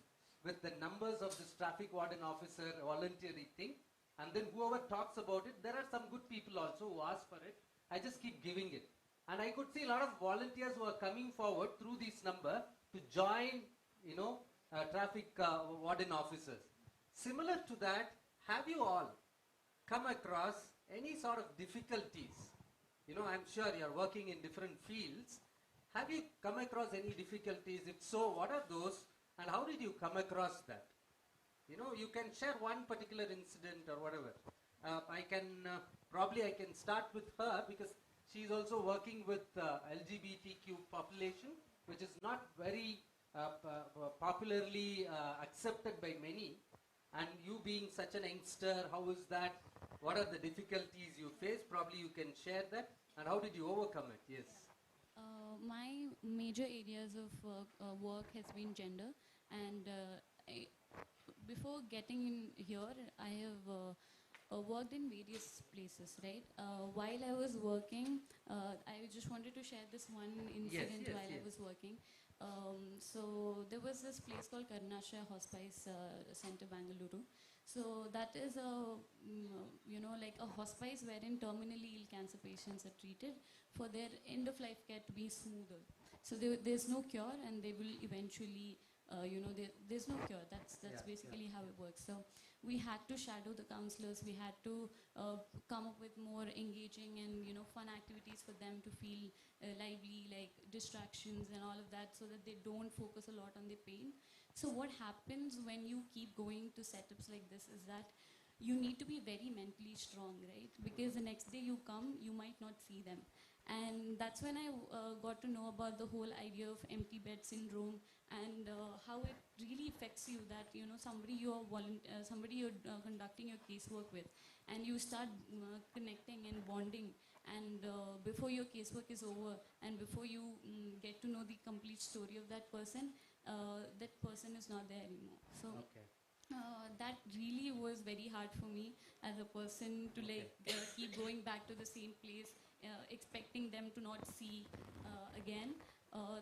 with the numbers of this traffic warden officer voluntary thing. And then whoever talks about it, there are some good people also who ask for it. I just keep giving it. And I could see a lot of volunteers who are coming forward through this number to join, traffic warden officers. Similar to that, have you all come across any sort of difficulties? I'm sure you're working in different fields. Have you come across any difficulties? If so, what are those? And how did you come across that? You can share one particular incident or whatever. I can start with her, because she's also working with LGBTQ population, which is not very popularly accepted by many. And you being such an youngster, how is that? What are the difficulties you face? Probably you can share that. And how did you overcome it? Yes. My major areas of work has been gender, and before getting in here, I have worked in various places, right? While I was working, I just wanted to share this one incident while I was working. So there was this place called Karnashaya Hospice Center, Bangalore. So that is a, like a hospice wherein terminally ill cancer patients are treated for their end of life care to be smoother. So there's no cure, and they will eventually, there's no cure. That's basically how it works. So we had to shadow the counselors. We had to come up with more engaging and fun activities for them to feel lively, like distractions and all of that, so that they don't focus a lot on their pain. So what happens when you keep going to setups like this is that you need to be very mentally strong, right? Because the next day you come, you might not see them. And that's when I got to know about the whole idea of empty bed syndrome and how it really affects you, that somebody you're conducting your casework with, and you start connecting and bonding, and before your casework is over and before you get to know the complete story of that person is not there anymore. So that really was very hard for me as a person to keep going back to the same place, expecting them to not see again.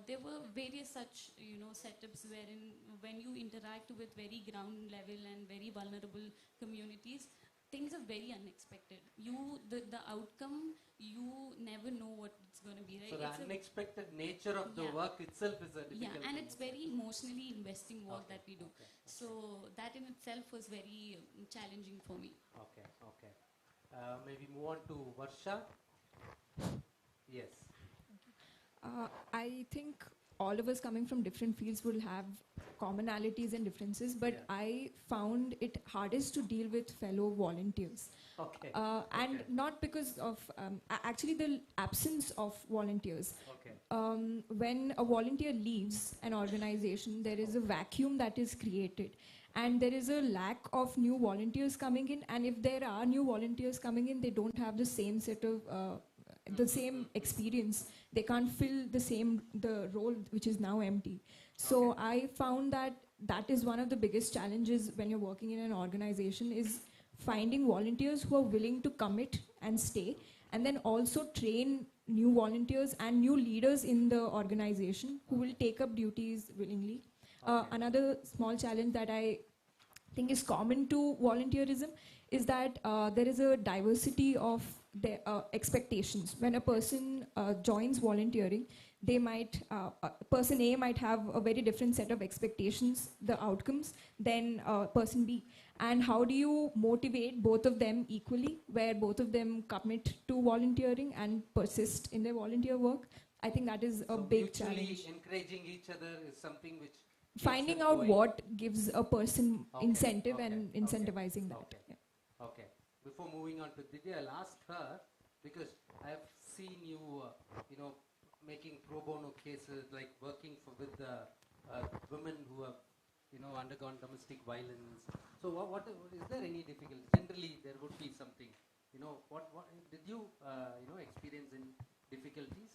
There were various such setups wherein when you interact with very ground level and very vulnerable communities, things are very unexpected. The outcome, you never know what it's going to be, right? So the unexpected nature of the work itself is a difficult and thing. it's very emotionally investing work that we do. So that in itself was very challenging for me. Okay. Maybe move on to Varsha. Yes. I think all of us coming from different fields will have commonalities and differences, but I found it hardest to deal with fellow volunteers. Okay. And not because of, actually the absence of volunteers. Okay. When a volunteer leaves an organization, there is a vacuum that is created. And there is a lack of new volunteers coming in, and if there are new volunteers coming in, they don't have the same set of the same experience. They can't fill the role which is now empty. So I found that is one of the biggest challenges when you're working in an organization, is finding volunteers who are willing to commit and stay, and then also train new volunteers and new leaders in the organization who will take up duties willingly. Another small challenge that I think is common to volunteerism is that there is a diversity of their expectations. When a person joins volunteering, they might, person A might have a very different set of expectations, the outcomes, than person B. And how do you motivate both of them equally, where both of them commit to volunteering and persist in their volunteer work? I think that is a big challenge. Encouraging each other is something which finding out what gives a person incentive and incentivizing that. Okay. Before moving on to Divya, I'll ask her, because I've seen you, making pro bono cases, like working with women who have, undergone domestic violence. So what is there any difficulty? Generally, there would be something. What did you, experience any difficulties?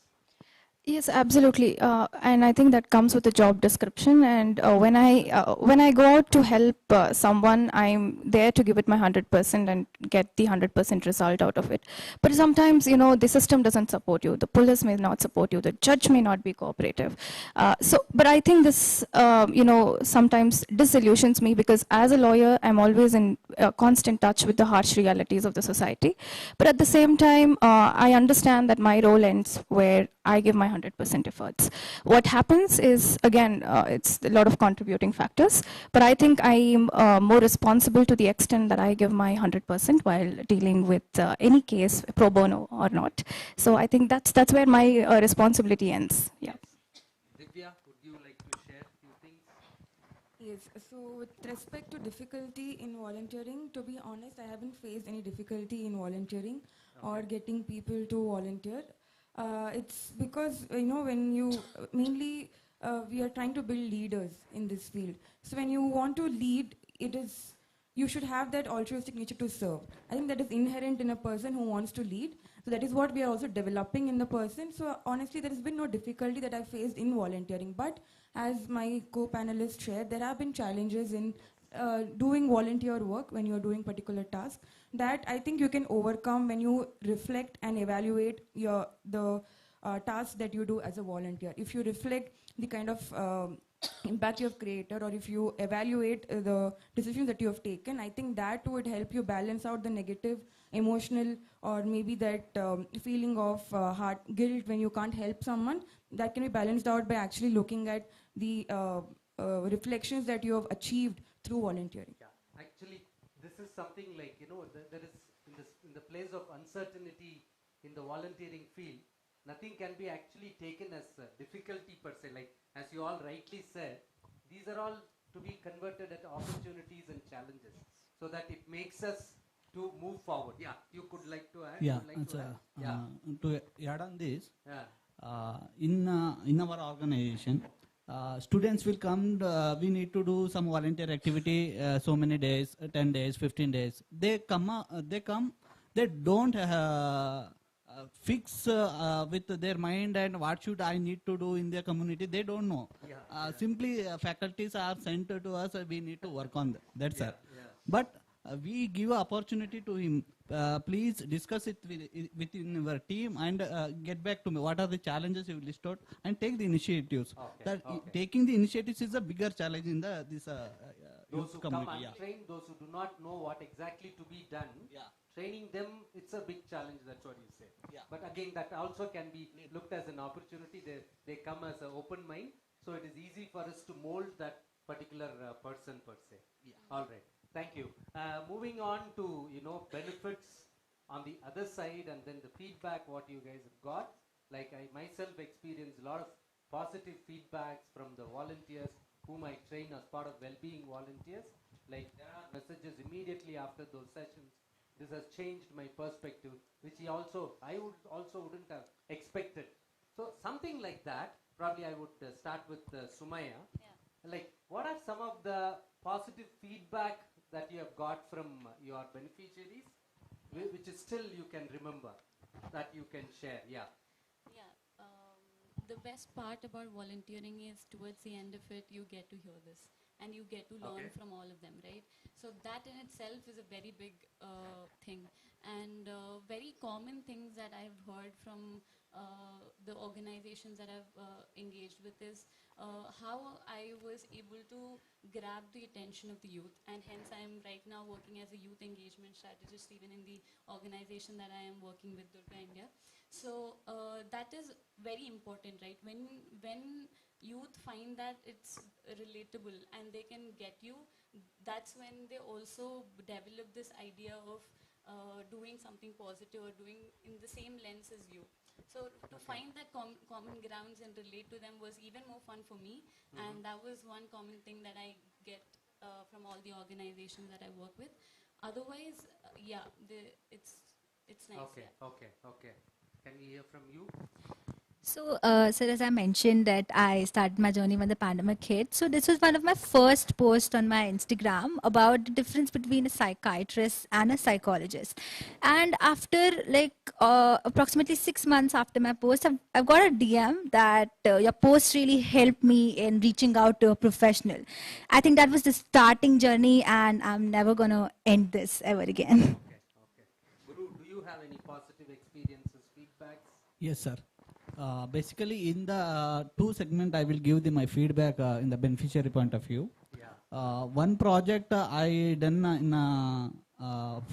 Yes, absolutely, and I think that comes with the job description. And when I go out to help someone, I'm there to give it my 100% and get the 100% result out of it. But sometimes, the system doesn't support you. The police may not support you. The judge may not be cooperative. But I think this, sometimes disillusions me, because as a lawyer, I'm always in constant touch with the harsh realities of the society. But at the same time, I understand that my role ends where I give my 100% efforts. What happens is, again, it's a lot of contributing factors, but I think I'm more responsible to the extent that I give my 100% while dealing with any case, pro bono or not. So I think that's where my responsibility ends. Yeah. Divya, would you like to share a few things? Yes, so with respect to difficulty in volunteering, to be honest, I haven't faced any difficulty in volunteering or getting people to volunteer. It's because, when you mainly we are trying to build leaders in this field. So when you want to lead, you should have that altruistic nature to serve. I think that is inherent in a person who wants to lead. So that is what we are also developing in the person. So honestly, there has been no difficulty that I faced in volunteering. But as my co-panelists shared, there have been challenges in doing volunteer work when you're doing particular tasks that I think you can overcome when you reflect and evaluate the tasks that you do as a volunteer. If you reflect the kind of impact you have created, or if you evaluate the decisions that you have taken, I think that would help you balance out the negative emotional, or maybe that feeling of heart guilt when you can't help someone. That can be balanced out by actually looking at the reflections that you have achieved through volunteering. Yeah, actually, this is something like, there is in the place of uncertainty in the volunteering field, nothing can be actually taken as difficulty per se. Like, as you all rightly said, these are all to be converted as opportunities and challenges, so that it makes us to move forward. Yeah, you could like to add? Yeah, to add on this, in our organization, students will come, we need to do some volunteer activity, so many days, 10 days, 15 days. They come, they don't fix with their mind and what should I need to do in their community. They don't know. Simply faculties are sent to us, we need to work on that. That's it. But we give opportunity to him. Please discuss it within your team and get back to me. What are the challenges you list out and take the initiatives. Taking the initiatives is a bigger challenge in this Those who community. come untrained, those who do not know what exactly to be done, training them, it's a big challenge, that's what you say. But again, that also can be looked as an opportunity. They come as an open mind, so it is easy for us to mold that particular person per se. All right. Thank you. Moving on to, benefits on the other side, and then the feedback what you guys have got. Like, I myself experienced a lot of positive feedbacks from the volunteers whom I train as part of Wellbeing volunteers. Like, there are messages immediately after those sessions. This has changed my perspective, which I wouldn't have expected. So something like that, probably I would start with Sumaya. Like, what are some of the positive feedback that you have got from your beneficiaries, which is still you can remember, that you can share? The best part about volunteering is towards the end of it, you get to hear this and you get to learn from all of them, right? So that in itself is a very big thing. And very common things that I've heard from the organizations that I've engaged with is how I was able to grab the attention of the youth, and hence I'm right now working as a youth engagement strategist even in the organization that I am working with, Durga India. So that is very important, right? When youth find that it's relatable and they can get you, that's when they also develop this idea of doing something positive or doing in the same lens as you. So to find that common grounds and relate to them was even more fun for me, and that was one common thing that I get from all the organizations that I work with. Otherwise, it's nice. Okay. Can we hear from you? So, sir, as I mentioned that I started my journey when the pandemic hit. So this was one of my first posts on my Instagram about the difference between a psychiatrist and a psychologist. And after approximately 6 months after my post, I've got a DM that your post really helped me in reaching out to a professional. I think that was the starting journey, and I'm never going to end this ever again. Guru, do you have any positive experiences, feedbacks? Yes, sir. Basically, in the two segment, I will give my feedback in the beneficiary point of view. One project I done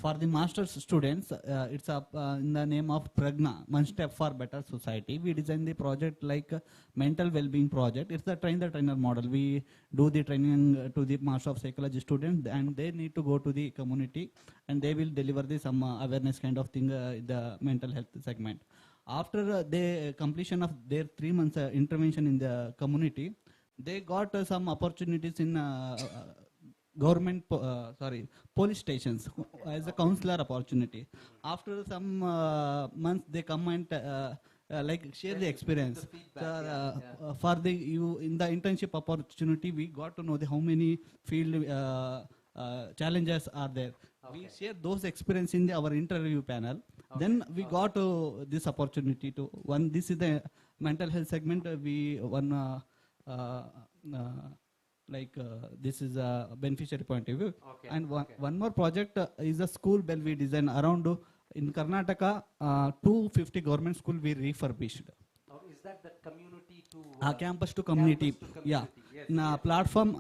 for the master's students. It's in the name of Pragna, One Step for Better Society. We designed the project like a mental well-being project. It's the train the trainer model. We do the training to the Master of Psychology students, and they need to go to the community, and they will deliver some awareness kind of thing the mental health segment. After the completion of their 3 months intervention in the community, they got some opportunities in government, police stations as a counselor opportunity. After some months, they come and like share the The experience. feedback, For the you in the internship opportunity, we got to know how many field challenges are there. We share those experience in our interview panel. Then we got this opportunity to one. This is the mental health segment. We one this is a beneficiary point of view. And one more project is a school bell we design around in Karnataka. 250 government school we refurbished. Is that the community to campus to community? Yeah. Yes, In a platform,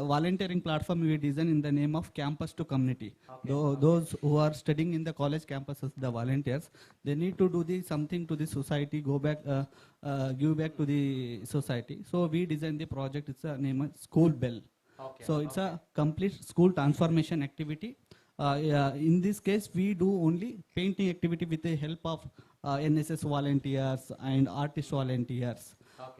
volunteering platform we design in the name of campus to community. Those who are studying in the college campuses, the volunteers, they need to do something to the society, go back, give back to the society. So we design the project. It's a name of School Bell. So it's a complete school transformation activity. In this case, we do only painting activity with the help of NSS volunteers and artist volunteers.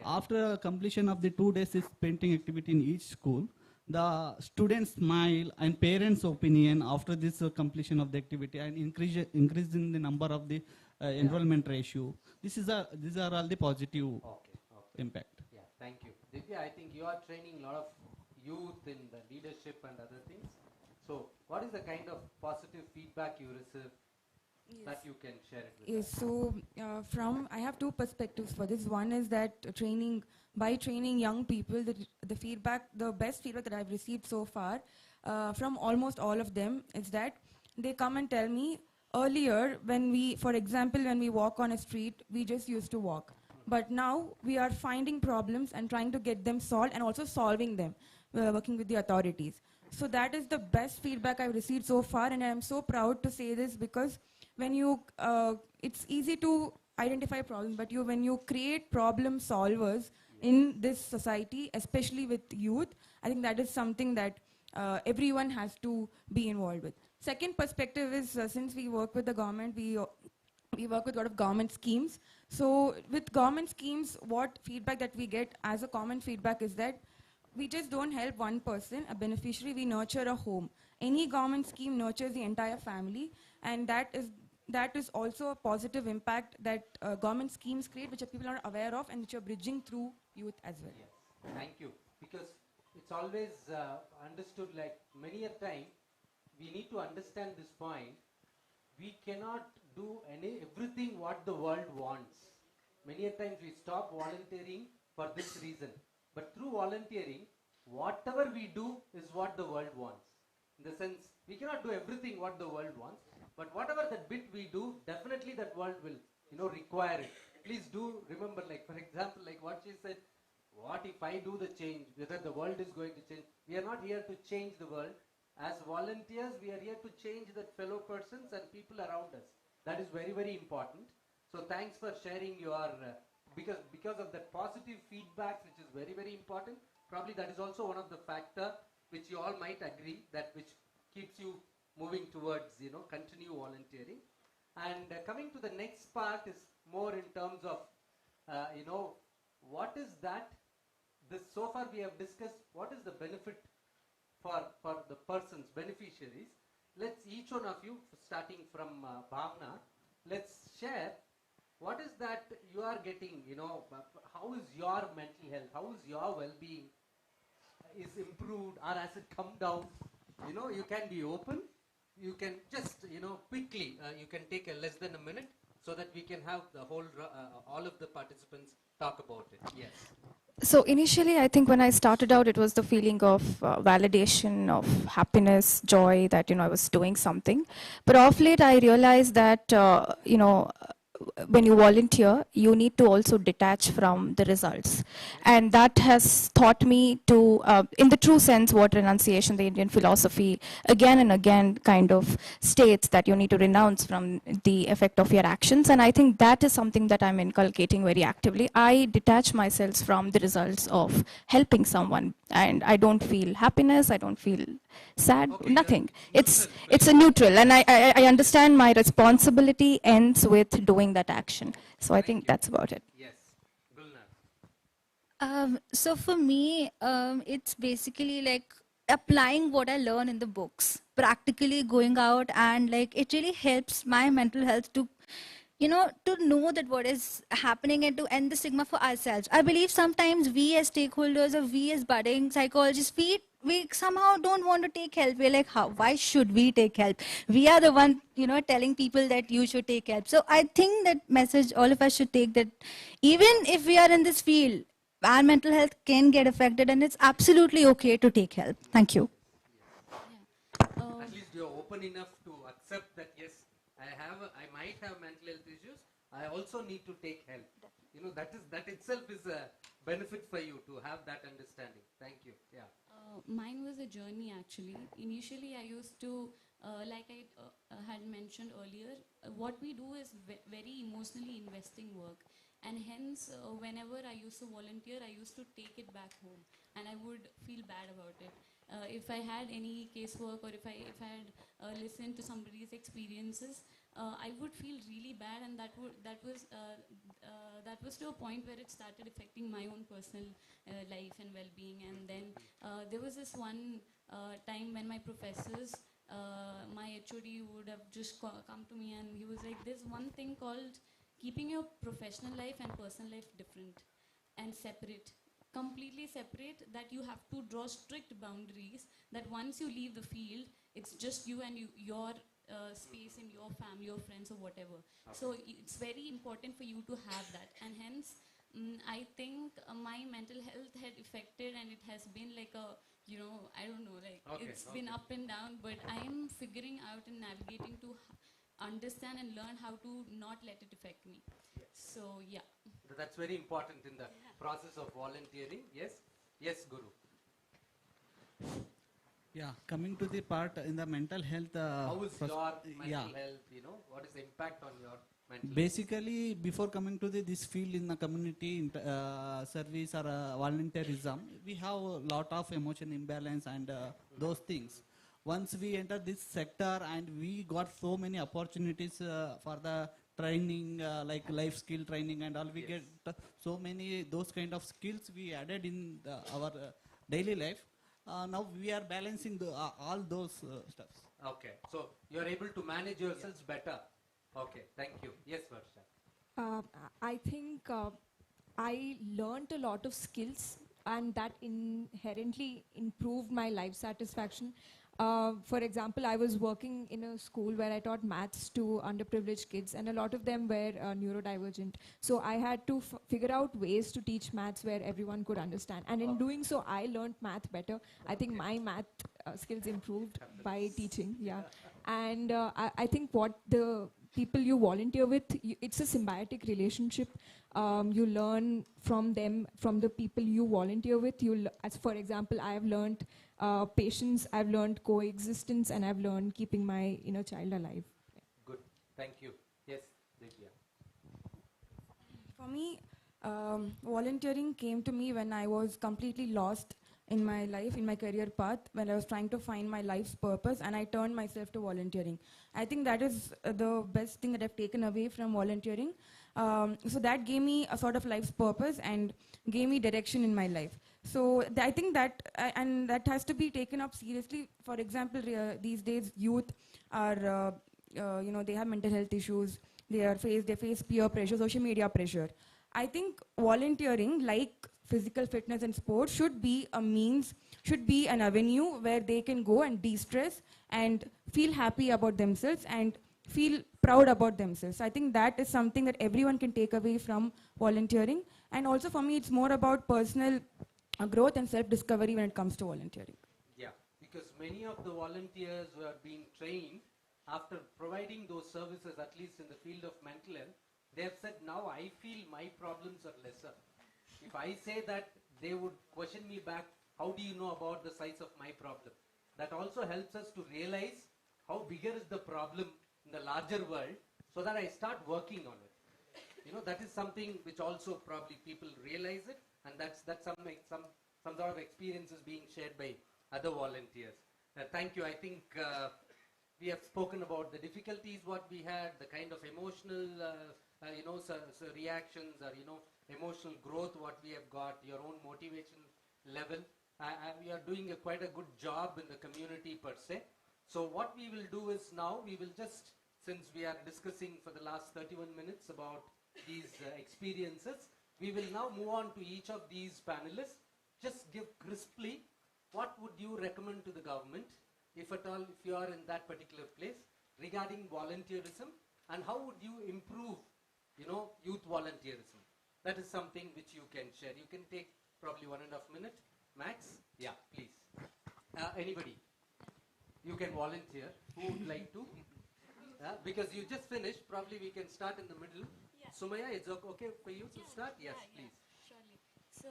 After completion of the 2 days painting activity in each school, the students' smile and parents' opinion after this completion of the activity and increase in the number of the enrollment ratio. These are all the positive impact. Yeah, thank you. Divya, I think you are training a lot of youth in the leadership and other things. So what is the kind of positive feedback you receive that you can share it with us? So I have two perspectives for this. One is that by training young people, the best feedback that I've received so far from almost all of them is that they come and tell me earlier for example, when we walk on a street, we just used to walk. But now we are finding problems and trying to get them solved and also solving them, working with the authorities. So that is the best feedback I've received so far, and I'm so proud to say this because it's easy to identify problems, but when you create problem solvers in this society, especially with youth, I think that is something that everyone has to be involved with. Second perspective is since we work with the government, we work with a lot of government schemes. So with government schemes, what feedback that we get as a common feedback is that we just don't help one person, a beneficiary, we nurture a home. Any government scheme nurtures the entire family, and that is also a positive impact that government schemes create, which people are aware of and which are bridging through youth as well. Yes, thank you. Because it's always understood, like many a time, we need to understand this point. We cannot do everything what the world wants. Many a times we stop volunteering for this reason. But through volunteering, whatever we do is what the world wants. In the sense, we cannot do everything what the world wants, but whatever that bit we do, definitely that world will, require it. Please do remember, like for example, like what she said, what if I do the change, whether the world is going to change. We are not here to change the world. As volunteers, we are here to change the fellow persons and people around us. That is very, very important. So thanks for sharing your because of that positive feedback, which is very, very important. Probably that is also one of the factor which you all might agree that which keeps you moving towards, continue volunteering. And coming to the next part is more in terms of, what is that? So far we have discussed what is the benefit for the persons, beneficiaries. Let's each one of you, starting from Bhavna, let's share what is that you are getting, how is your mental health, how is your well-being is improved or has it come down? You can be open, you can just, quickly, you can take less than a minute so that we can have the whole, all of the participants talk about it. Yes. So initially, I think when I started out, it was the feeling of validation, of happiness, joy that, I was doing something. But of late, I realized that, when you volunteer, you need to also detach from the results. And that has taught me to, in the true sense, what renunciation, the Indian philosophy, again and again kind of states that you need to renounce from the effect of your actions. And I think that is something that I'm inculcating very actively. I detach myself from the results of helping someone. And I don't feel happiness, I don't feel sad, nothing. It's a neutral. And I understand my responsibility ends with doing that action. So I think that's about it. Yes. So for me, it's basically like applying what I learn in the books, practically going out, and like it really helps my mental health to to know that what is happening and to end the stigma for ourselves. I believe sometimes we as stakeholders or we as budding psychologists, we somehow don't want to take help. We're like, how? Why should we take help? We are the one, telling people that you should take help. So I think that message all of us should take, that even if we are in this field, our mental health can get affected, and it's absolutely okay to take help. Thank you. At least you're open enough to accept that, yes, I might have mental health issues. I also need to take help. That itself is a benefit for you to have that understanding. Thank you. Yeah. Mine was a journey actually. Initially, I used to, like I had mentioned earlier, what we do is very emotionally investing work. And hence, whenever I used to volunteer, I used to take it back home, and I would feel bad about it. If I had any casework, or if I had listened to somebody's experiences, I would feel really bad, and that was to a point where it started affecting my own personal life and well-being. And then there was this one time when my professors, my HOD would have just come to me, and he was like, "There's one thing called keeping your professional life and personal life different and separate, completely separate, that you have to draw strict boundaries, that once you leave the field, it's just you and your space in your family or friends or whatever." So it's very important for you to have that. And hence, I think my mental health had affected, and it has been like a, I don't know, like it's been up and down, but I am figuring out and navigating to understand and learn how to not let it affect me. So yeah. That's very important in the process of volunteering. Yes? Yes, Guru. Yeah, coming to the part in the mental health. How is your mental health, what is the impact on your mental health? Basically, before coming to this field in the community service or volunteerism, we have a lot of emotion imbalance and those things. Once we enter this sector, and we got so many opportunities for the training, like life skill training and all, we get so many those kind of skills we added in our daily life. Now we are balancing all those stuffs. Okay, so you are able to manage yourselves better. Okay, thank you. Yes, Varsha. I think I learned a lot of skills, and that inherently improved my life satisfaction. For example, I was working in a school where I taught maths to underprivileged kids, and a lot of them were neurodivergent. So I had to figure out ways to teach maths where everyone could understand. And in doing so, I learned math better. I think my math skills improved by teaching, yeah. And I think what the people you volunteer with, it's a symbiotic relationship. You learn from them, from the people you volunteer with. As for example, I have learned patience, I've learned coexistence, and I've learned keeping my inner child alive. Good, thank you. Yes, Divya. For me, volunteering came to me when I was completely lost in my life, in my career path, when I was trying to find my life's purpose, and I turned myself to volunteering. I think that is the best thing that I've taken away from volunteering. So that gave me a sort of life's purpose and gave me direction in my life. So I think that, and that has to be taken up seriously. For example, these days youth are, they have mental health issues. They face peer pressure, social media pressure. I think volunteering, like physical fitness and sports, should be a means, should be an avenue where they can go and de-stress and feel happy about themselves and feel proud about themselves. I think that is something that everyone can take away from volunteering. And also for me, it's more about personal growth and self-discovery when it comes to volunteering. Yeah, because many of the volunteers who are being trained, after providing those services, at least in the field of mental health, they have said, now I feel my problems are lesser. If I say that, they would question me back, how do you know about the size of my problem? That also helps us to realize how bigger is the problem in the larger world, so that I start working on it. That is something which also probably people realize it, and that's some sort of experiences being shared by other volunteers. Thank you. I think we have spoken about the difficulties what we had, the kind of emotional reactions, or emotional growth what we have got, your own motivation level. We are doing quite a good job in the community per se. So what we will do is now we will just since we are discussing for the last 31 minutes about these experiences, we will now move on to each of these panelists. Just give crisply, what would you recommend to the government, if at all, if you are in that particular place, regarding volunteerism, and how would you improve, youth volunteerism? That is something which you can share. You can take probably 1.5 minutes max. Yeah, please. Anybody? You can volunteer. Who would like to? Because you just finished, probably we can start in the middle. Yeah. Sumaya, it's okay for you to start? Yes, please. Surely. So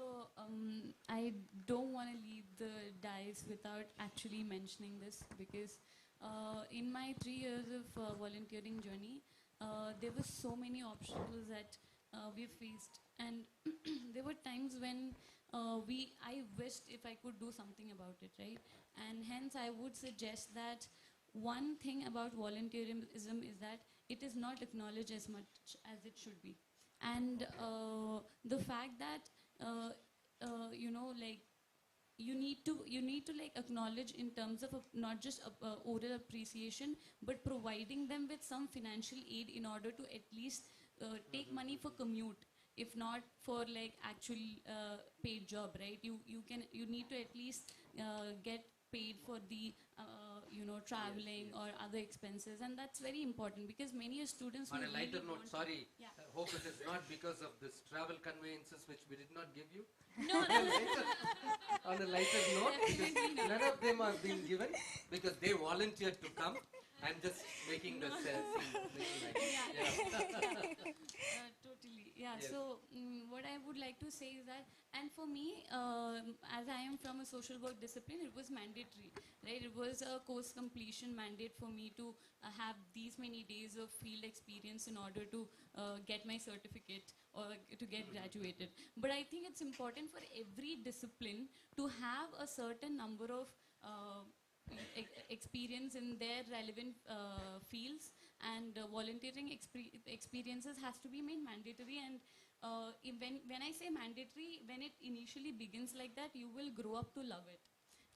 I don't want to leave the dais without actually mentioning this, because in my 3 years of volunteering journey, there were so many obstacles that we faced, and there were times when I wished if I could do something about it, right? And hence I would suggest that one thing about volunteerism is that it is not acknowledged as much as it should be. And the fact that like you need to like acknowledge in terms of not just oral appreciation, but providing them with some financial aid in order to at least take money for commute, if not for like actual paid job, right? You need to at least get paid for the traveling or other expenses, and that's very important, because many students On who a lighter really note, want- sorry, Yeah. I hope it is not because of this travel conveyances which we did not give you. No, no. On a lighter note, because Definitely not. none of them are being given because they volunteered to come. I'm just making the sense. Totally. Yeah. Yes. So what I would like to say is that, and for me, as I am from a social work discipline, it was mandatory, right? It was a course completion mandate for me to have these many days of field experience in order to get my certificate or to get graduated. But I think it's important for every discipline to have a certain number of experience in their relevant fields, and volunteering experiences has to be made mandatory. And when I say mandatory, when it initially begins like that, you will grow up to love it,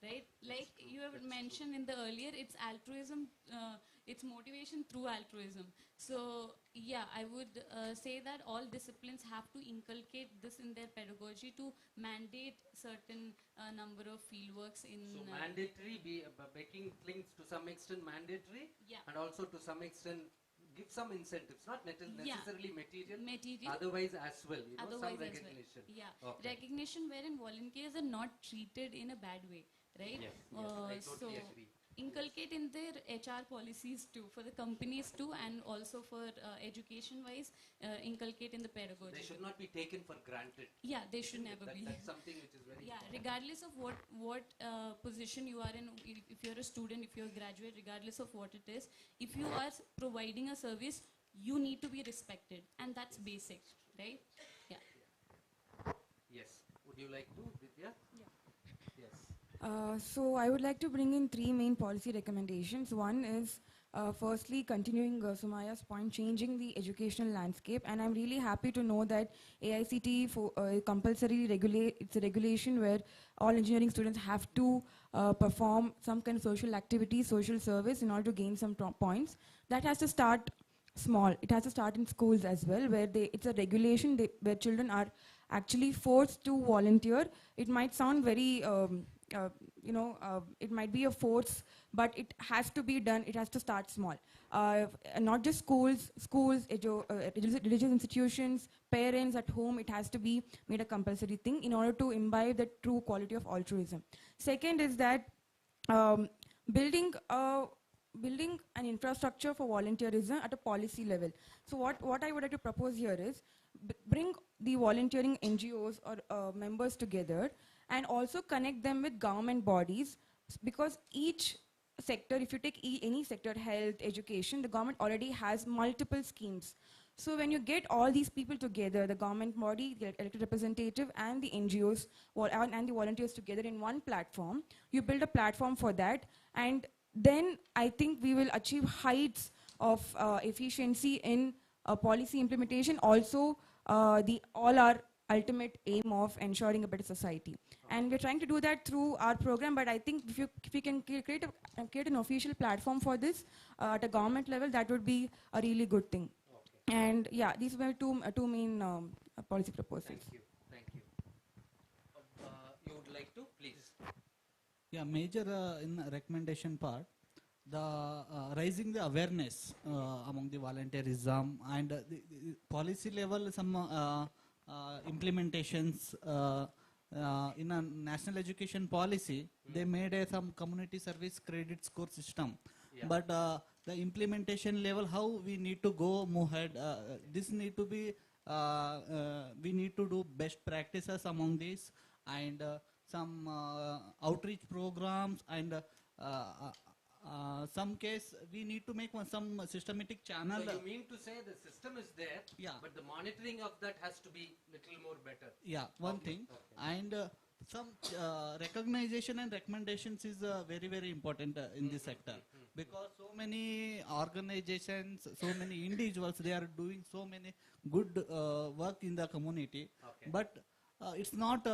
right? Like you have mentioned in the earlier, it's altruism, it's motivation through altruism. So yeah, I would say that all disciplines have to inculcate this in their pedagogy to mandate certain number of fieldworks in. So mandatory, making things to some extent mandatory, Yeah. and also to some extent give some incentives, not necessarily material, Material. otherwise as well, Otherwise some as well. recognition. Yeah, Okay. recognition wherein volunteers are not treated in a bad way, right? Yes, I So totally agree. inculcate in their HR policies too, for the companies too, and also for education-wise, inculcate in the pedagogy. They should not be taken for granted. Yeah, they should Isn't it? never be. That's something which is very Yeah, important. regardless of what position you are in, if you're a student, if you're a graduate, regardless of what it is, if you are providing a service, you need to be respected, and that's basic, right? Yeah. Yes. Would you like to, Vidya? Yeah. Yes. So I would like to bring in 3 main policy recommendations. One is, firstly, continuing Sumaya's point, changing the educational landscape. And I'm really happy to know that AICTE compulsory it's a regulation where all engineering students have to perform some kind of social activity, social service in order to gain some points. That has to start small. It has to start in schools as well, where it's a regulation where children are actually forced to volunteer. It might sound very it might be a force, but it has to be done. It has to start small. Not just schools, religious institutions, parents at home. It has to be made a compulsory thing in order to imbibe the true quality of altruism. Second is that building an infrastructure for volunteerism at a policy level. So what I would like to propose here is bring the volunteering NGOs or members together, and also connect them with government bodies, because each sector, if you take any sector, health, education, the government already has multiple schemes. So when you get all these people together, the government body, the elected representative, and the NGOs and the volunteers together in one platform, you build a platform for that, and then I think we will achieve heights of efficiency in policy implementation. Also, all our ultimate aim of ensuring a better society. And we're trying to do that through our program, but I think if we can create an official platform for this at a government level, that would be a really good thing. And yeah, these were two main policy proposals. Thank you. Thank you. You would like to, please? Yeah, major in the recommendation part, the raising the awareness among the volunteerism and the policy level, some implementations in a national education policy, they made some community service credit score system. Yeah. But the implementation level, how we need to go move ahead, this need to be, we need to do best practices among these, and some outreach programs, and some case we need to make some systematic channel. So you mean to say the system is there, yeah, but the monitoring of that has to be little more better. Yeah, one thing. And some recognition and recommendations is very, very important in this sector, because so many organizations, so many individuals, they are doing so many good work in the community, but it's not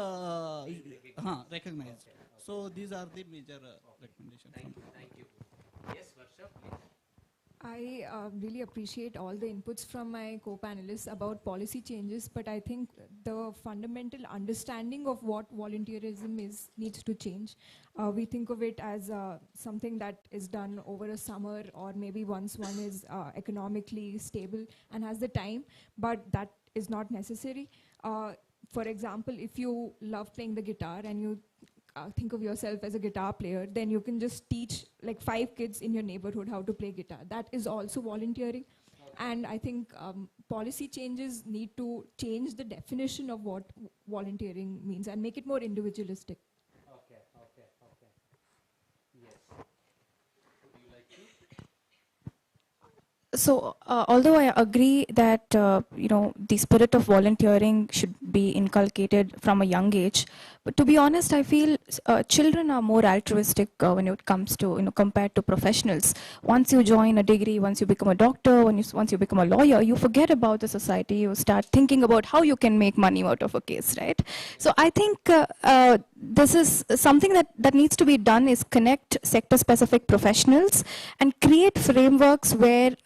recognized. So these are the major recommendations. Thank you. Thank you. Yes, Varsha, please. I really appreciate all the inputs from my co-panelists about policy changes, but I think the fundamental understanding of what volunteerism is needs to change. We think of it as something that is done over a summer, or maybe once one is economically stable and has the time, but that is not necessary. For example, if you love playing the guitar and you think of yourself as a guitar player, then you can just teach like 5 kids in your neighborhood how to play guitar. That is also volunteering. And I think policy changes need to change the definition of what volunteering means and make it more individualistic. Okay. Yes. Would you like to? So, although I agree that the spirit of volunteering should be inculcated from a young age, but to be honest, I feel children are more altruistic when it comes to compared to professionals. Once you join a degree, once you become a doctor, once you become a lawyer, you forget about the society. You start thinking about how you can make money out of a case, right? So I think this is something that needs to be done, is connect sector-specific professionals and create frameworks where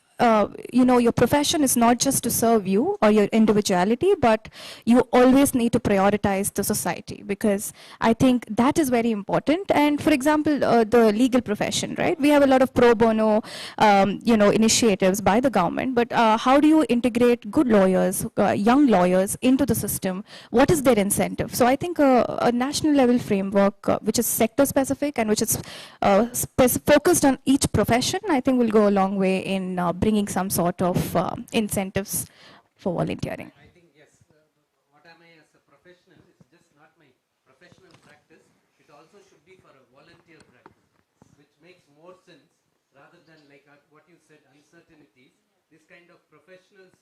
your profession is not just to serve you or your individuality, but you always need to prioritize the society, because I think that is very important. And for example, the legal profession, right? We have a lot of pro bono, initiatives by the government, but how do you integrate good lawyers, young lawyers into the system? What is their incentive? So I think a national level framework, which is sector specific and which is focused on each profession, I think will go a long way in bringing some sort of incentives for volunteering. I think yes, what am I as a professional, it's just not my professional practice, it also should be for a volunteer practice, which makes more sense rather than like what you said, uncertainties. This kind of professionals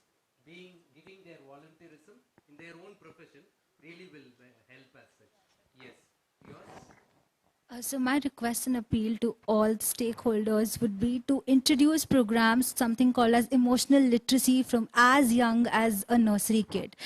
giving their volunteerism in their own profession really will help as such. Yes, yours? So my request and appeal to all stakeholders would be to introduce programs, something called as emotional literacy, from as young as a nursery kid.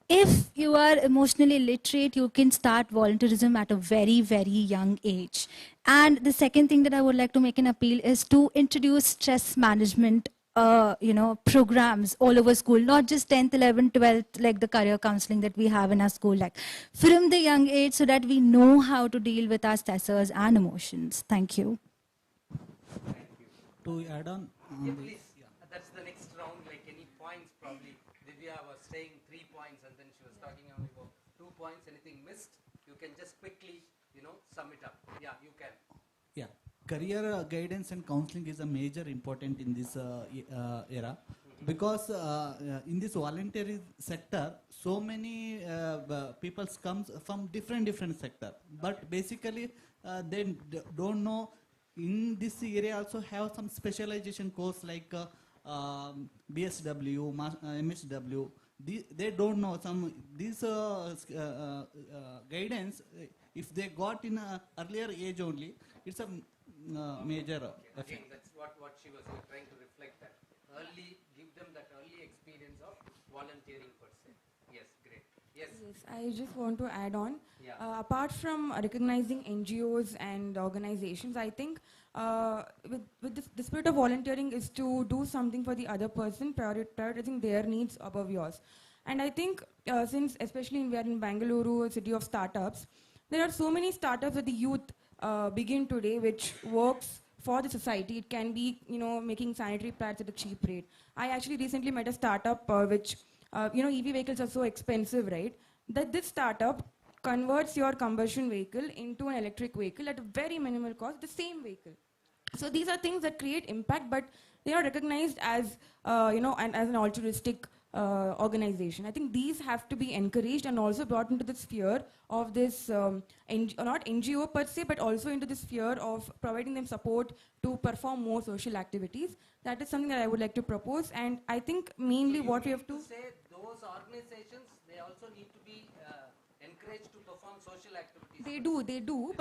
If you are emotionally literate, you can start volunteerism at a very, very young age. And the second thing that I would like to make an appeal is to introduce stress management programs all over school, not just 10th, 11th, 12th, like the career counseling that we have in our school, like from the young age, so that we know how to deal with our stressors and emotions. Thank you. To add on, Yeah, please. That's the next round, like any points probably. Divya was saying 3 points and then she was talking only about 2 points. Anything missed, you can just quickly, sum it up. Yeah, you can. Yeah, career guidance and counseling is a major important in this era, because in this voluntary sector, so many people comes from different sector, but basically they don't know. In this area also have some specialization course like BSW, MSW. They don't know some these guidance. If they got in a earlier age only, it's a major effect. Again, that's what she was trying to reflect, that early, give them that early experience of volunteering per se. Yes, great. Yes. Yes, I just want to add on. Yeah. Apart from recognizing NGOs and organizations, I think with the spirit of volunteering is to do something for the other person, prioritizing their needs above yours. And I think since especially we are in Bangalore, a city of startups, there are so many startups that the youth begin today, which works for the society. It can be, making sanitary pads at a cheap rate. I actually recently met a startup which, EV vehicles are so expensive, right? That this startup converts your combustion vehicle into an electric vehicle at a very minimal cost, the same vehicle. So these are things that create impact, but they are recognized as, and as an altruistic organization. I think these have to be encouraged and also brought into the sphere of this, not NGO per se, but also into the sphere of providing them support to perform more social activities. That is something that I would like to propose, and I think mainly So you what we mean have to say those organizations, they also need to be encouraged to perform social activities. They do,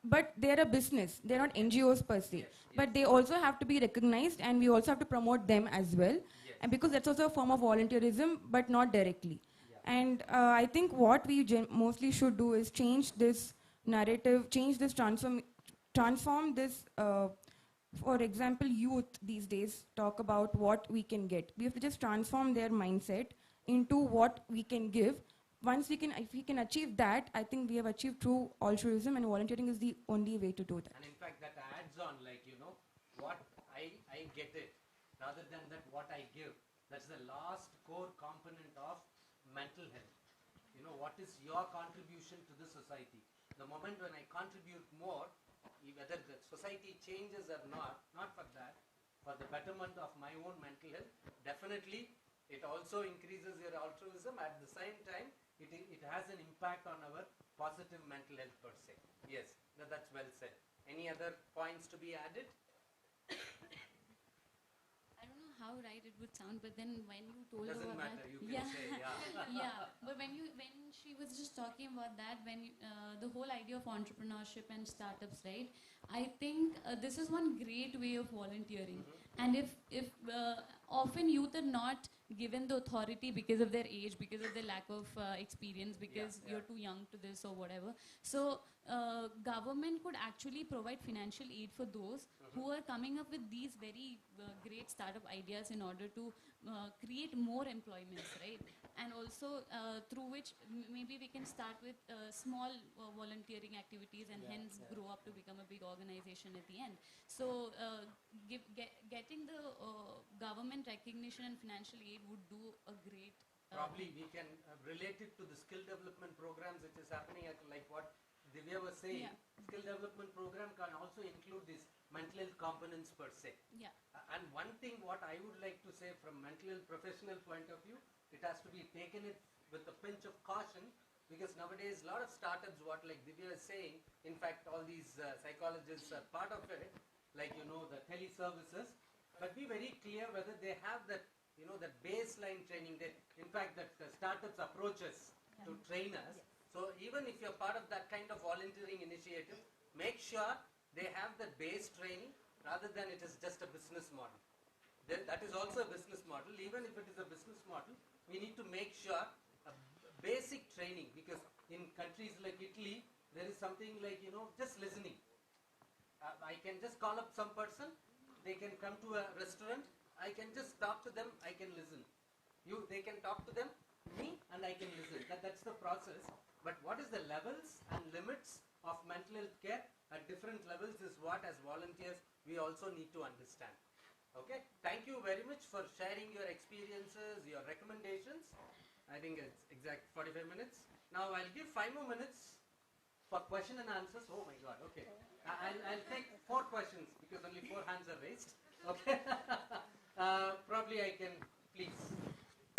but they're a business. They're not NGOs per se. But they also have to be recognized, and we also have to promote them as well. And because that's also a form of volunteerism, but not directly. And I think what we mostly should do is change this narrative, transform this. For example, youth these days talk about what we can get. We have to just transform their mindset into what we can give. If we can achieve that, I think we have achieved true altruism, and volunteering is the only way to do that. And in fact, that adds on, what I get it, rather than that what I give. That's the last core component of mental health. What is your contribution to the society? The moment when I contribute more, whether the society changes or not for that, for the betterment of my own mental health, definitely it also increases your altruism. At the same time, it has an impact on our positive mental health per se. Yes, that's well said. Any other points to be added? I don't know how right it would sound, but then when you told Doesn't about matter, that, you can say, yeah. yeah. But when she was just talking about that, the whole idea of entrepreneurship and startups, right? I think this is one great way of volunteering. And if often youth are not given the authority because of their age, because of their lack of experience, because you're too young to this or whatever. So government could actually provide financial aid for those who are coming up with these very great startup ideas in order to create more employments, right? And also through which maybe we can start with small volunteering activities and hence grow up to become a big organization at the end. So getting the government recognition and financial aid would do a great... Probably we can relate it to the skill development programs which is happening at like what Divya was saying. Skill development program can also include these mental health components per se. Yeah. And one thing what I would like to say from mental health professional point of view, it has to be taken it with a pinch of caution, because nowadays a lot of startups, what like Divya is saying, in fact all these psychologists are part of it, like the teleservices, but be very clear whether they have that that baseline training. In fact that startups approach us to train us. So even if you're part of that kind of volunteering initiative, make sure they have that base training rather than it is just a business model. That is also a business model. Even if it is a business model, we need to make sure a basic training, because in countries like Italy, there is something like, just listening. I can just call up some person, they can come to a restaurant, I can just talk to them, I can listen. They can talk to them, me, and I can listen. That's the process. But what is the levels and limits of mental health care at different levels is what as volunteers we also need to understand. Okay, thank you very much for sharing your experiences, your recommendations. I think it's exact 45 minutes. Now I'll give 5 more minutes for question and answers. Oh my God, okay. I'll take 4 questions because only 4 hands are raised. Okay. Probably I can, please,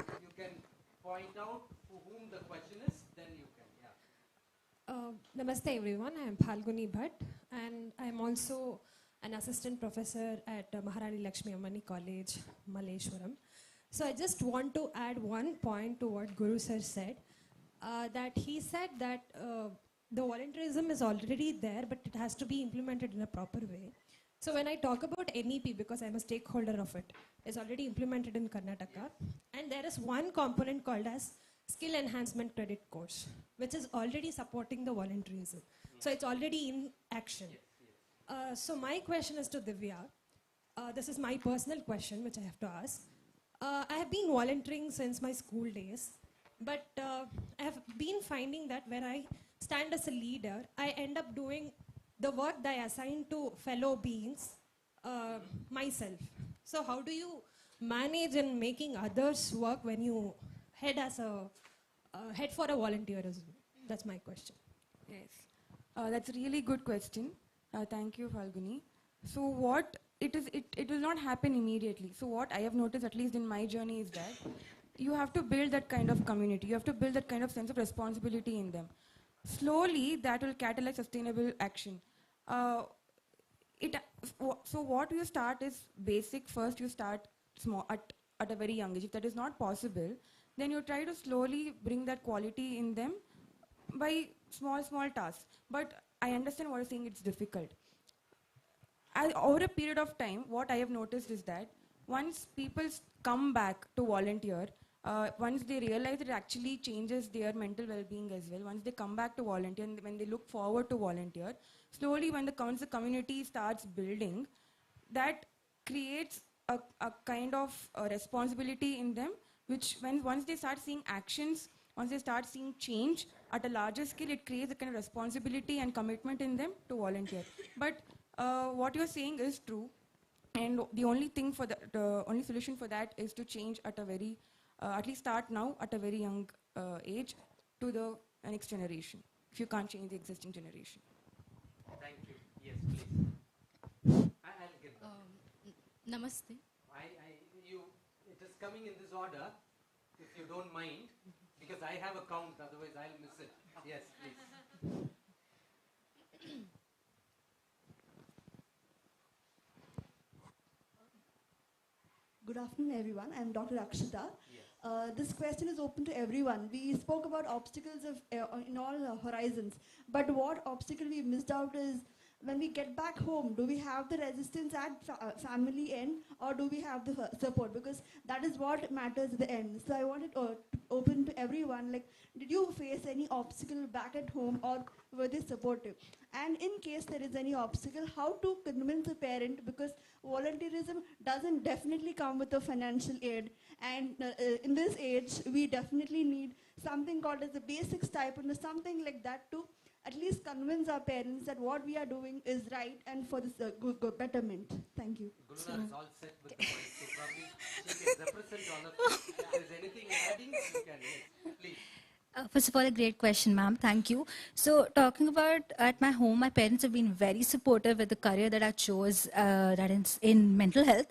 you can point out to whom the question is, then you can, Namaste everyone, I am Phalguni Bhatt and I am also an assistant professor at Maharani Lakshmi Ammani College, Malleshwaram. So I just want to add one point to what Guru sir said, that he said that the volunteerism is already there, but it has to be implemented in a proper way. So when I talk about NEP, because I'm a stakeholder of it, it's already implemented in Karnataka, and there is one component called as skill enhancement credit course, which is already supporting the volunteerism. So it's already in action. So my question is to Divya. This is my personal question, which I have to ask. I have been volunteering since my school days, but I have been finding that when I stand as a leader, I end up doing the work that I assign to fellow beings myself. So how do you manage in making others work when you head as a head for a volunteerism? That's my question. Yes, that's a really good question. Thank you, Falguni. So what it will not happen immediately. So what I have noticed, at least in my journey, is that you have to build that kind of community. You have to build that kind of sense of responsibility in them. Slowly, that will catalyze sustainable action. So what you start is basic. First, you start small at a very young age. If that is not possible, then you try to slowly bring that quality in them by small tasks. But I understand what you're saying, it's difficult. Over a period of time, what I have noticed is that once people come back to volunteer, once they realize it actually changes their mental well-being as well, once they come back to volunteer and when they look forward to volunteer, slowly once the community starts building, that creates a kind of responsibility in them, which once they start seeing actions, once they start seeing change at a larger scale, it creates a kind of responsibility and commitment in them to volunteer. But what you're saying is true, and the only thing for the only solution for that is to change at a very, at least start now at a very young age to the next generation, if you can't change the existing generation. Thank you. Yes, please. I'll get that. Namaste. It is coming in this order, if you don't mind, because I have a count, otherwise I'll miss it. Yes, please. Good afternoon, everyone. I'm Dr. Akshita. This question is open to everyone. We spoke about obstacles in all horizons, but what obstacle we missed out is when we get back home, do we have the resistance at family end, or do we have the support? Because that is what matters at the end. So I wanted to open to everyone, like, did you face any obstacle back at home, or were they supportive? And in case there is any obstacle, how to convince a parent, because volunteerism doesn't definitely come with a financial aid. And in this age, we definitely need something called as a basic stipend or something like that to at least convince our parents that what we are doing is right and for this good betterment. Thank you. Gulnar is all set with the point, so probably she can represent all of you. If there is anything adding, you can, yes, please. First of all, a great question, ma'am. Thank you. So, talking about at my home, my parents have been very supportive with the career that I chose, that is in mental health.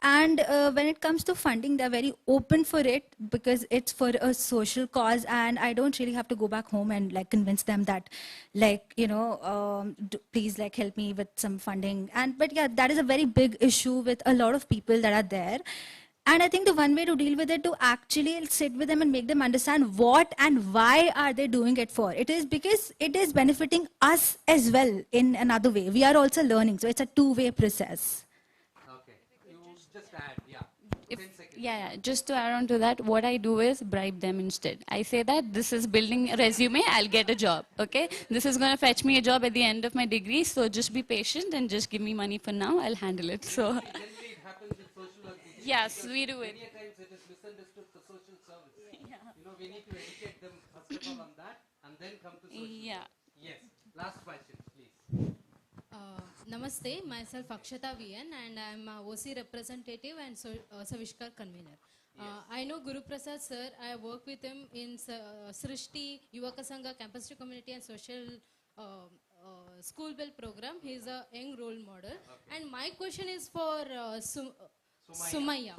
And when it comes to funding, they're very open for it because it's for a social cause, and I don't really have to go back home and like convince them that, like, you know, please like help me with some funding. But yeah, that is a very big issue with a lot of people that are there. And I think the one way to deal with it, to actually sit with them and make them understand what and why are they doing it for. It is because it is benefiting us as well in another way. We are also learning. So it's a two-way process. Okay. You just add, yeah. Yeah, just to add on to that, what I do is bribe them instead. I say that this is building a resume, I'll get a job, okay? This is going to fetch me a job at the end of my degree, so just be patient and just give me money for now, I'll handle it. So. Generally, it happens in social work. Yes, we do it. Many times it is misunderstood for social service. Yeah. You know, we need to educate them first of all on that and then come to social Yeah. work. Yes. Last question, please. Namaste, myself Akshata VN, and I'm a OC representative and Savishkar convener. I know Guru Prasad sir. I work with him in Srishti Yuvaka Sangha Campus to Community and Social School Bell program. He's a young role model. Okay. And my question is for Sumaya.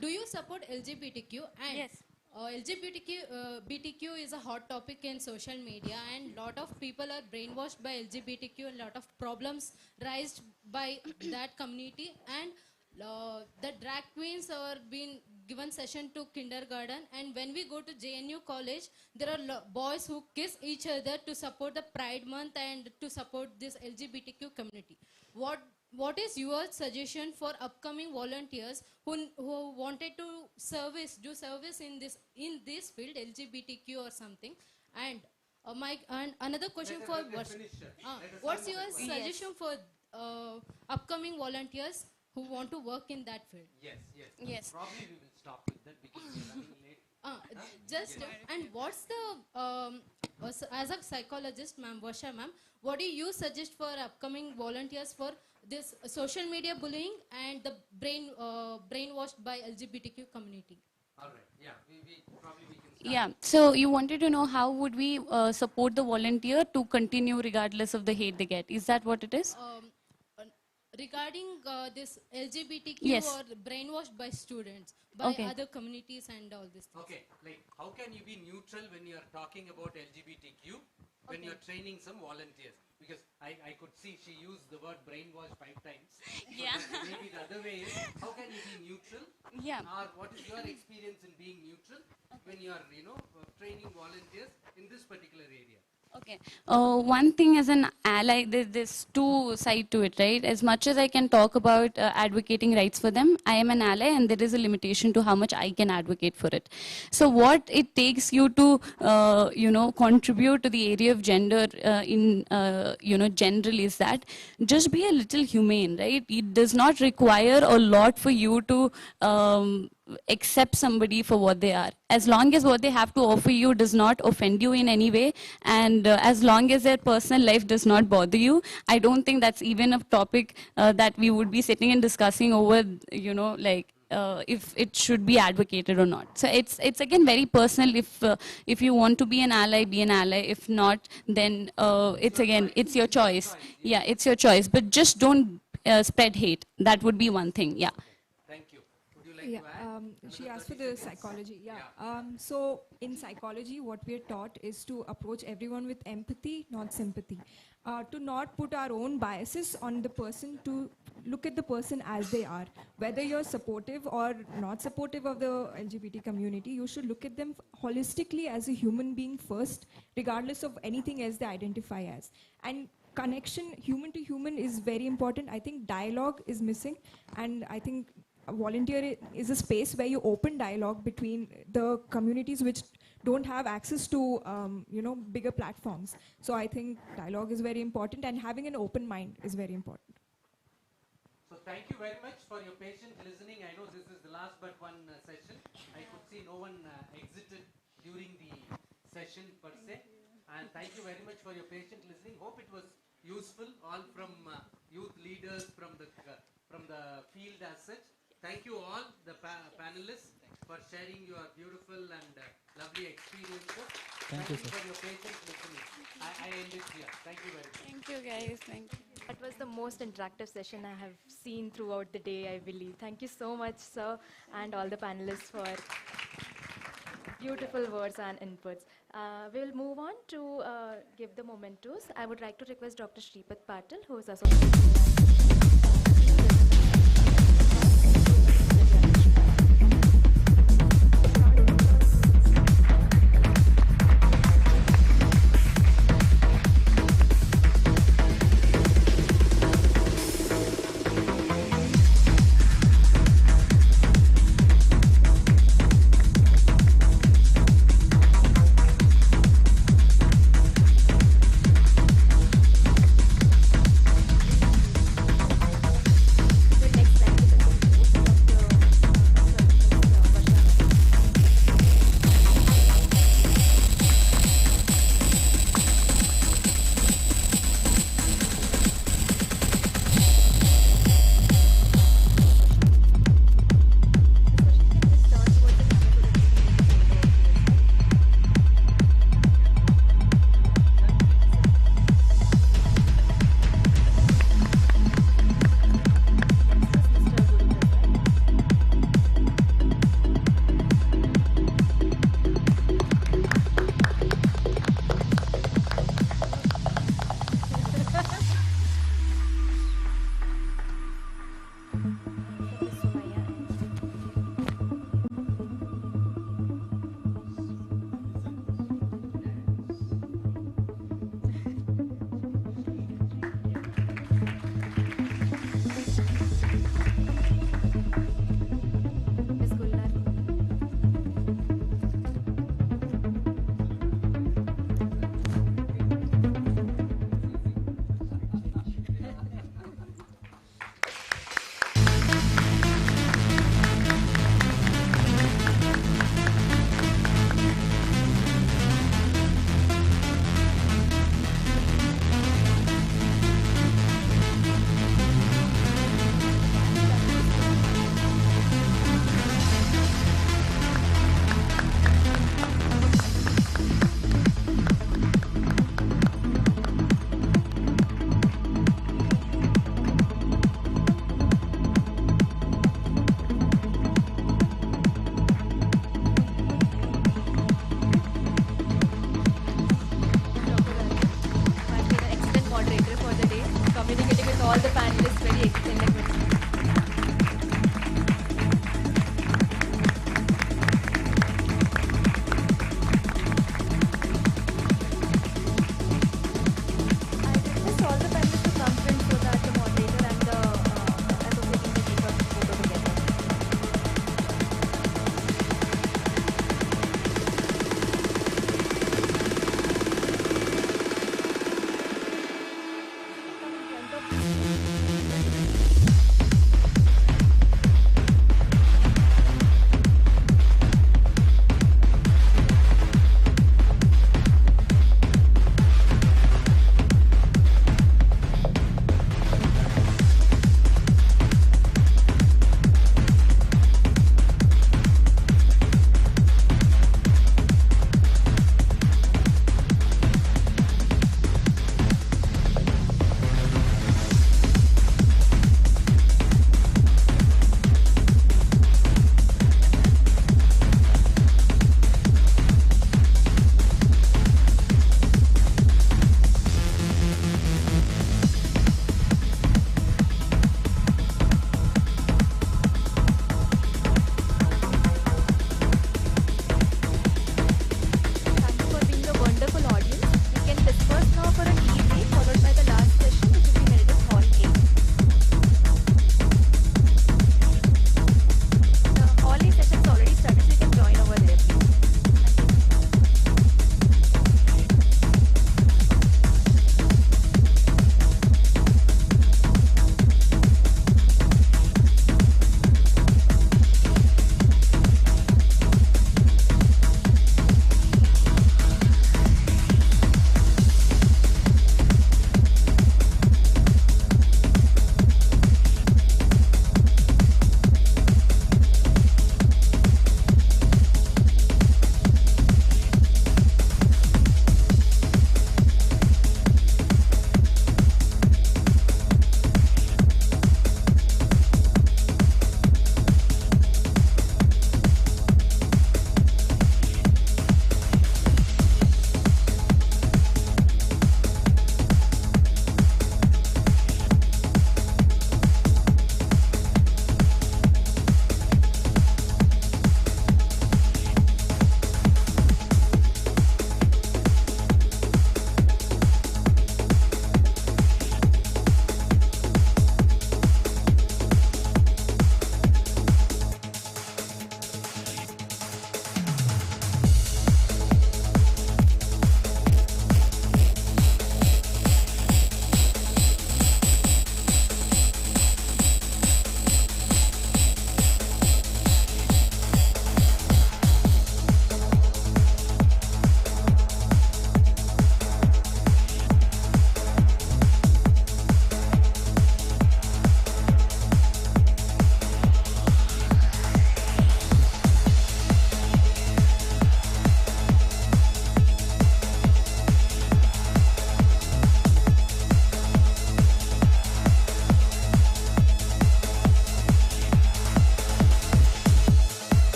Do you support LGBTQ? And yes. LGBTQ is a hot topic in social media, and lot of people are brainwashed by LGBTQ, and lot of problems raised by that community. And the drag queens are being given session to kindergarten, and when we go to JNU college, there are boys who kiss each other to support the Pride Month and to support this LGBTQ community. What what is your suggestion for upcoming volunteers who wanted to do service in this field, LGBTQ or something? And and another question for what's your suggestion for upcoming volunteers who want to work in that field? Yes. Probably we will stop with that because we are running late. And what's the as a psychologist, ma'am, Varsha ma'am, what do you suggest for upcoming volunteers for this social media bullying and the brainwashed by LGBTQ community? All right. Yeah. We probably we can start. Yeah, so you wanted to know how would we support the volunteer to continue regardless of the hate they get. Is that what it is? Regarding this LGBTQ Yes. or brainwashed by students, by other communities and all this things. Okay, like how can you be neutral when you are talking about LGBTQ when you're training some volunteers? Because I could see she used the word brainwash 5 times. Yeah. So maybe the other way is, how can you be neutral? Yeah. Or what is your experience in being neutral when you are, training volunteers in this particular area? Okay. One thing as an ally, there's two sides to it, right? As much as I can talk about advocating rights for them, I am an ally and there is a limitation to how much I can advocate for it. So what it takes you to, contribute to the area of gender general is that just be a little humane, right? It does not require a lot for you to accept somebody for what they are. As long as what they have to offer you does not offend you in any way, and as long as their personal life does not bother you, I don't think that's even a topic that we would be sitting and discussing over, if it should be advocated or not. So it's again very personal. If you want to be an ally, be an ally. If not, then it's your choice. Yeah, it's your choice. But just don't spread hate. That would be one thing. Yeah. Thank you. Would you like to add? She asked for the psychology. So in psychology, what we are taught is to approach everyone with empathy, not sympathy. To not put our own biases on the person, to look at the person as they are. Whether you're supportive or not supportive of the LGBT community, you should look at them holistically as a human being first, regardless of anything else they identify as. And connection, human to human, is very important. I think dialogue is missing, and I think volunteer is a space where you open dialogue between the communities which don't have access to bigger platforms. So I think dialogue is very important, and having an open mind is very important. So thank you very much for your patient listening. I know this is the last but one session. I could see no one exited during the session per se. And thank you very much for your patient listening. Hope it was useful, all from youth leaders, from the field as such. Thank you all, the panelists, for sharing your beautiful and lovely experiences. Thank you for your patient listening. I end it here. Thank you very much. Thank you, guys. Thank you. That was the most interactive session I have seen throughout the day, I believe. Thank you so much, sir, and all the panelists for beautiful words and inputs. We'll move on to give the mementos. I would like to request Dr. Sripat Patil, who is associate. was very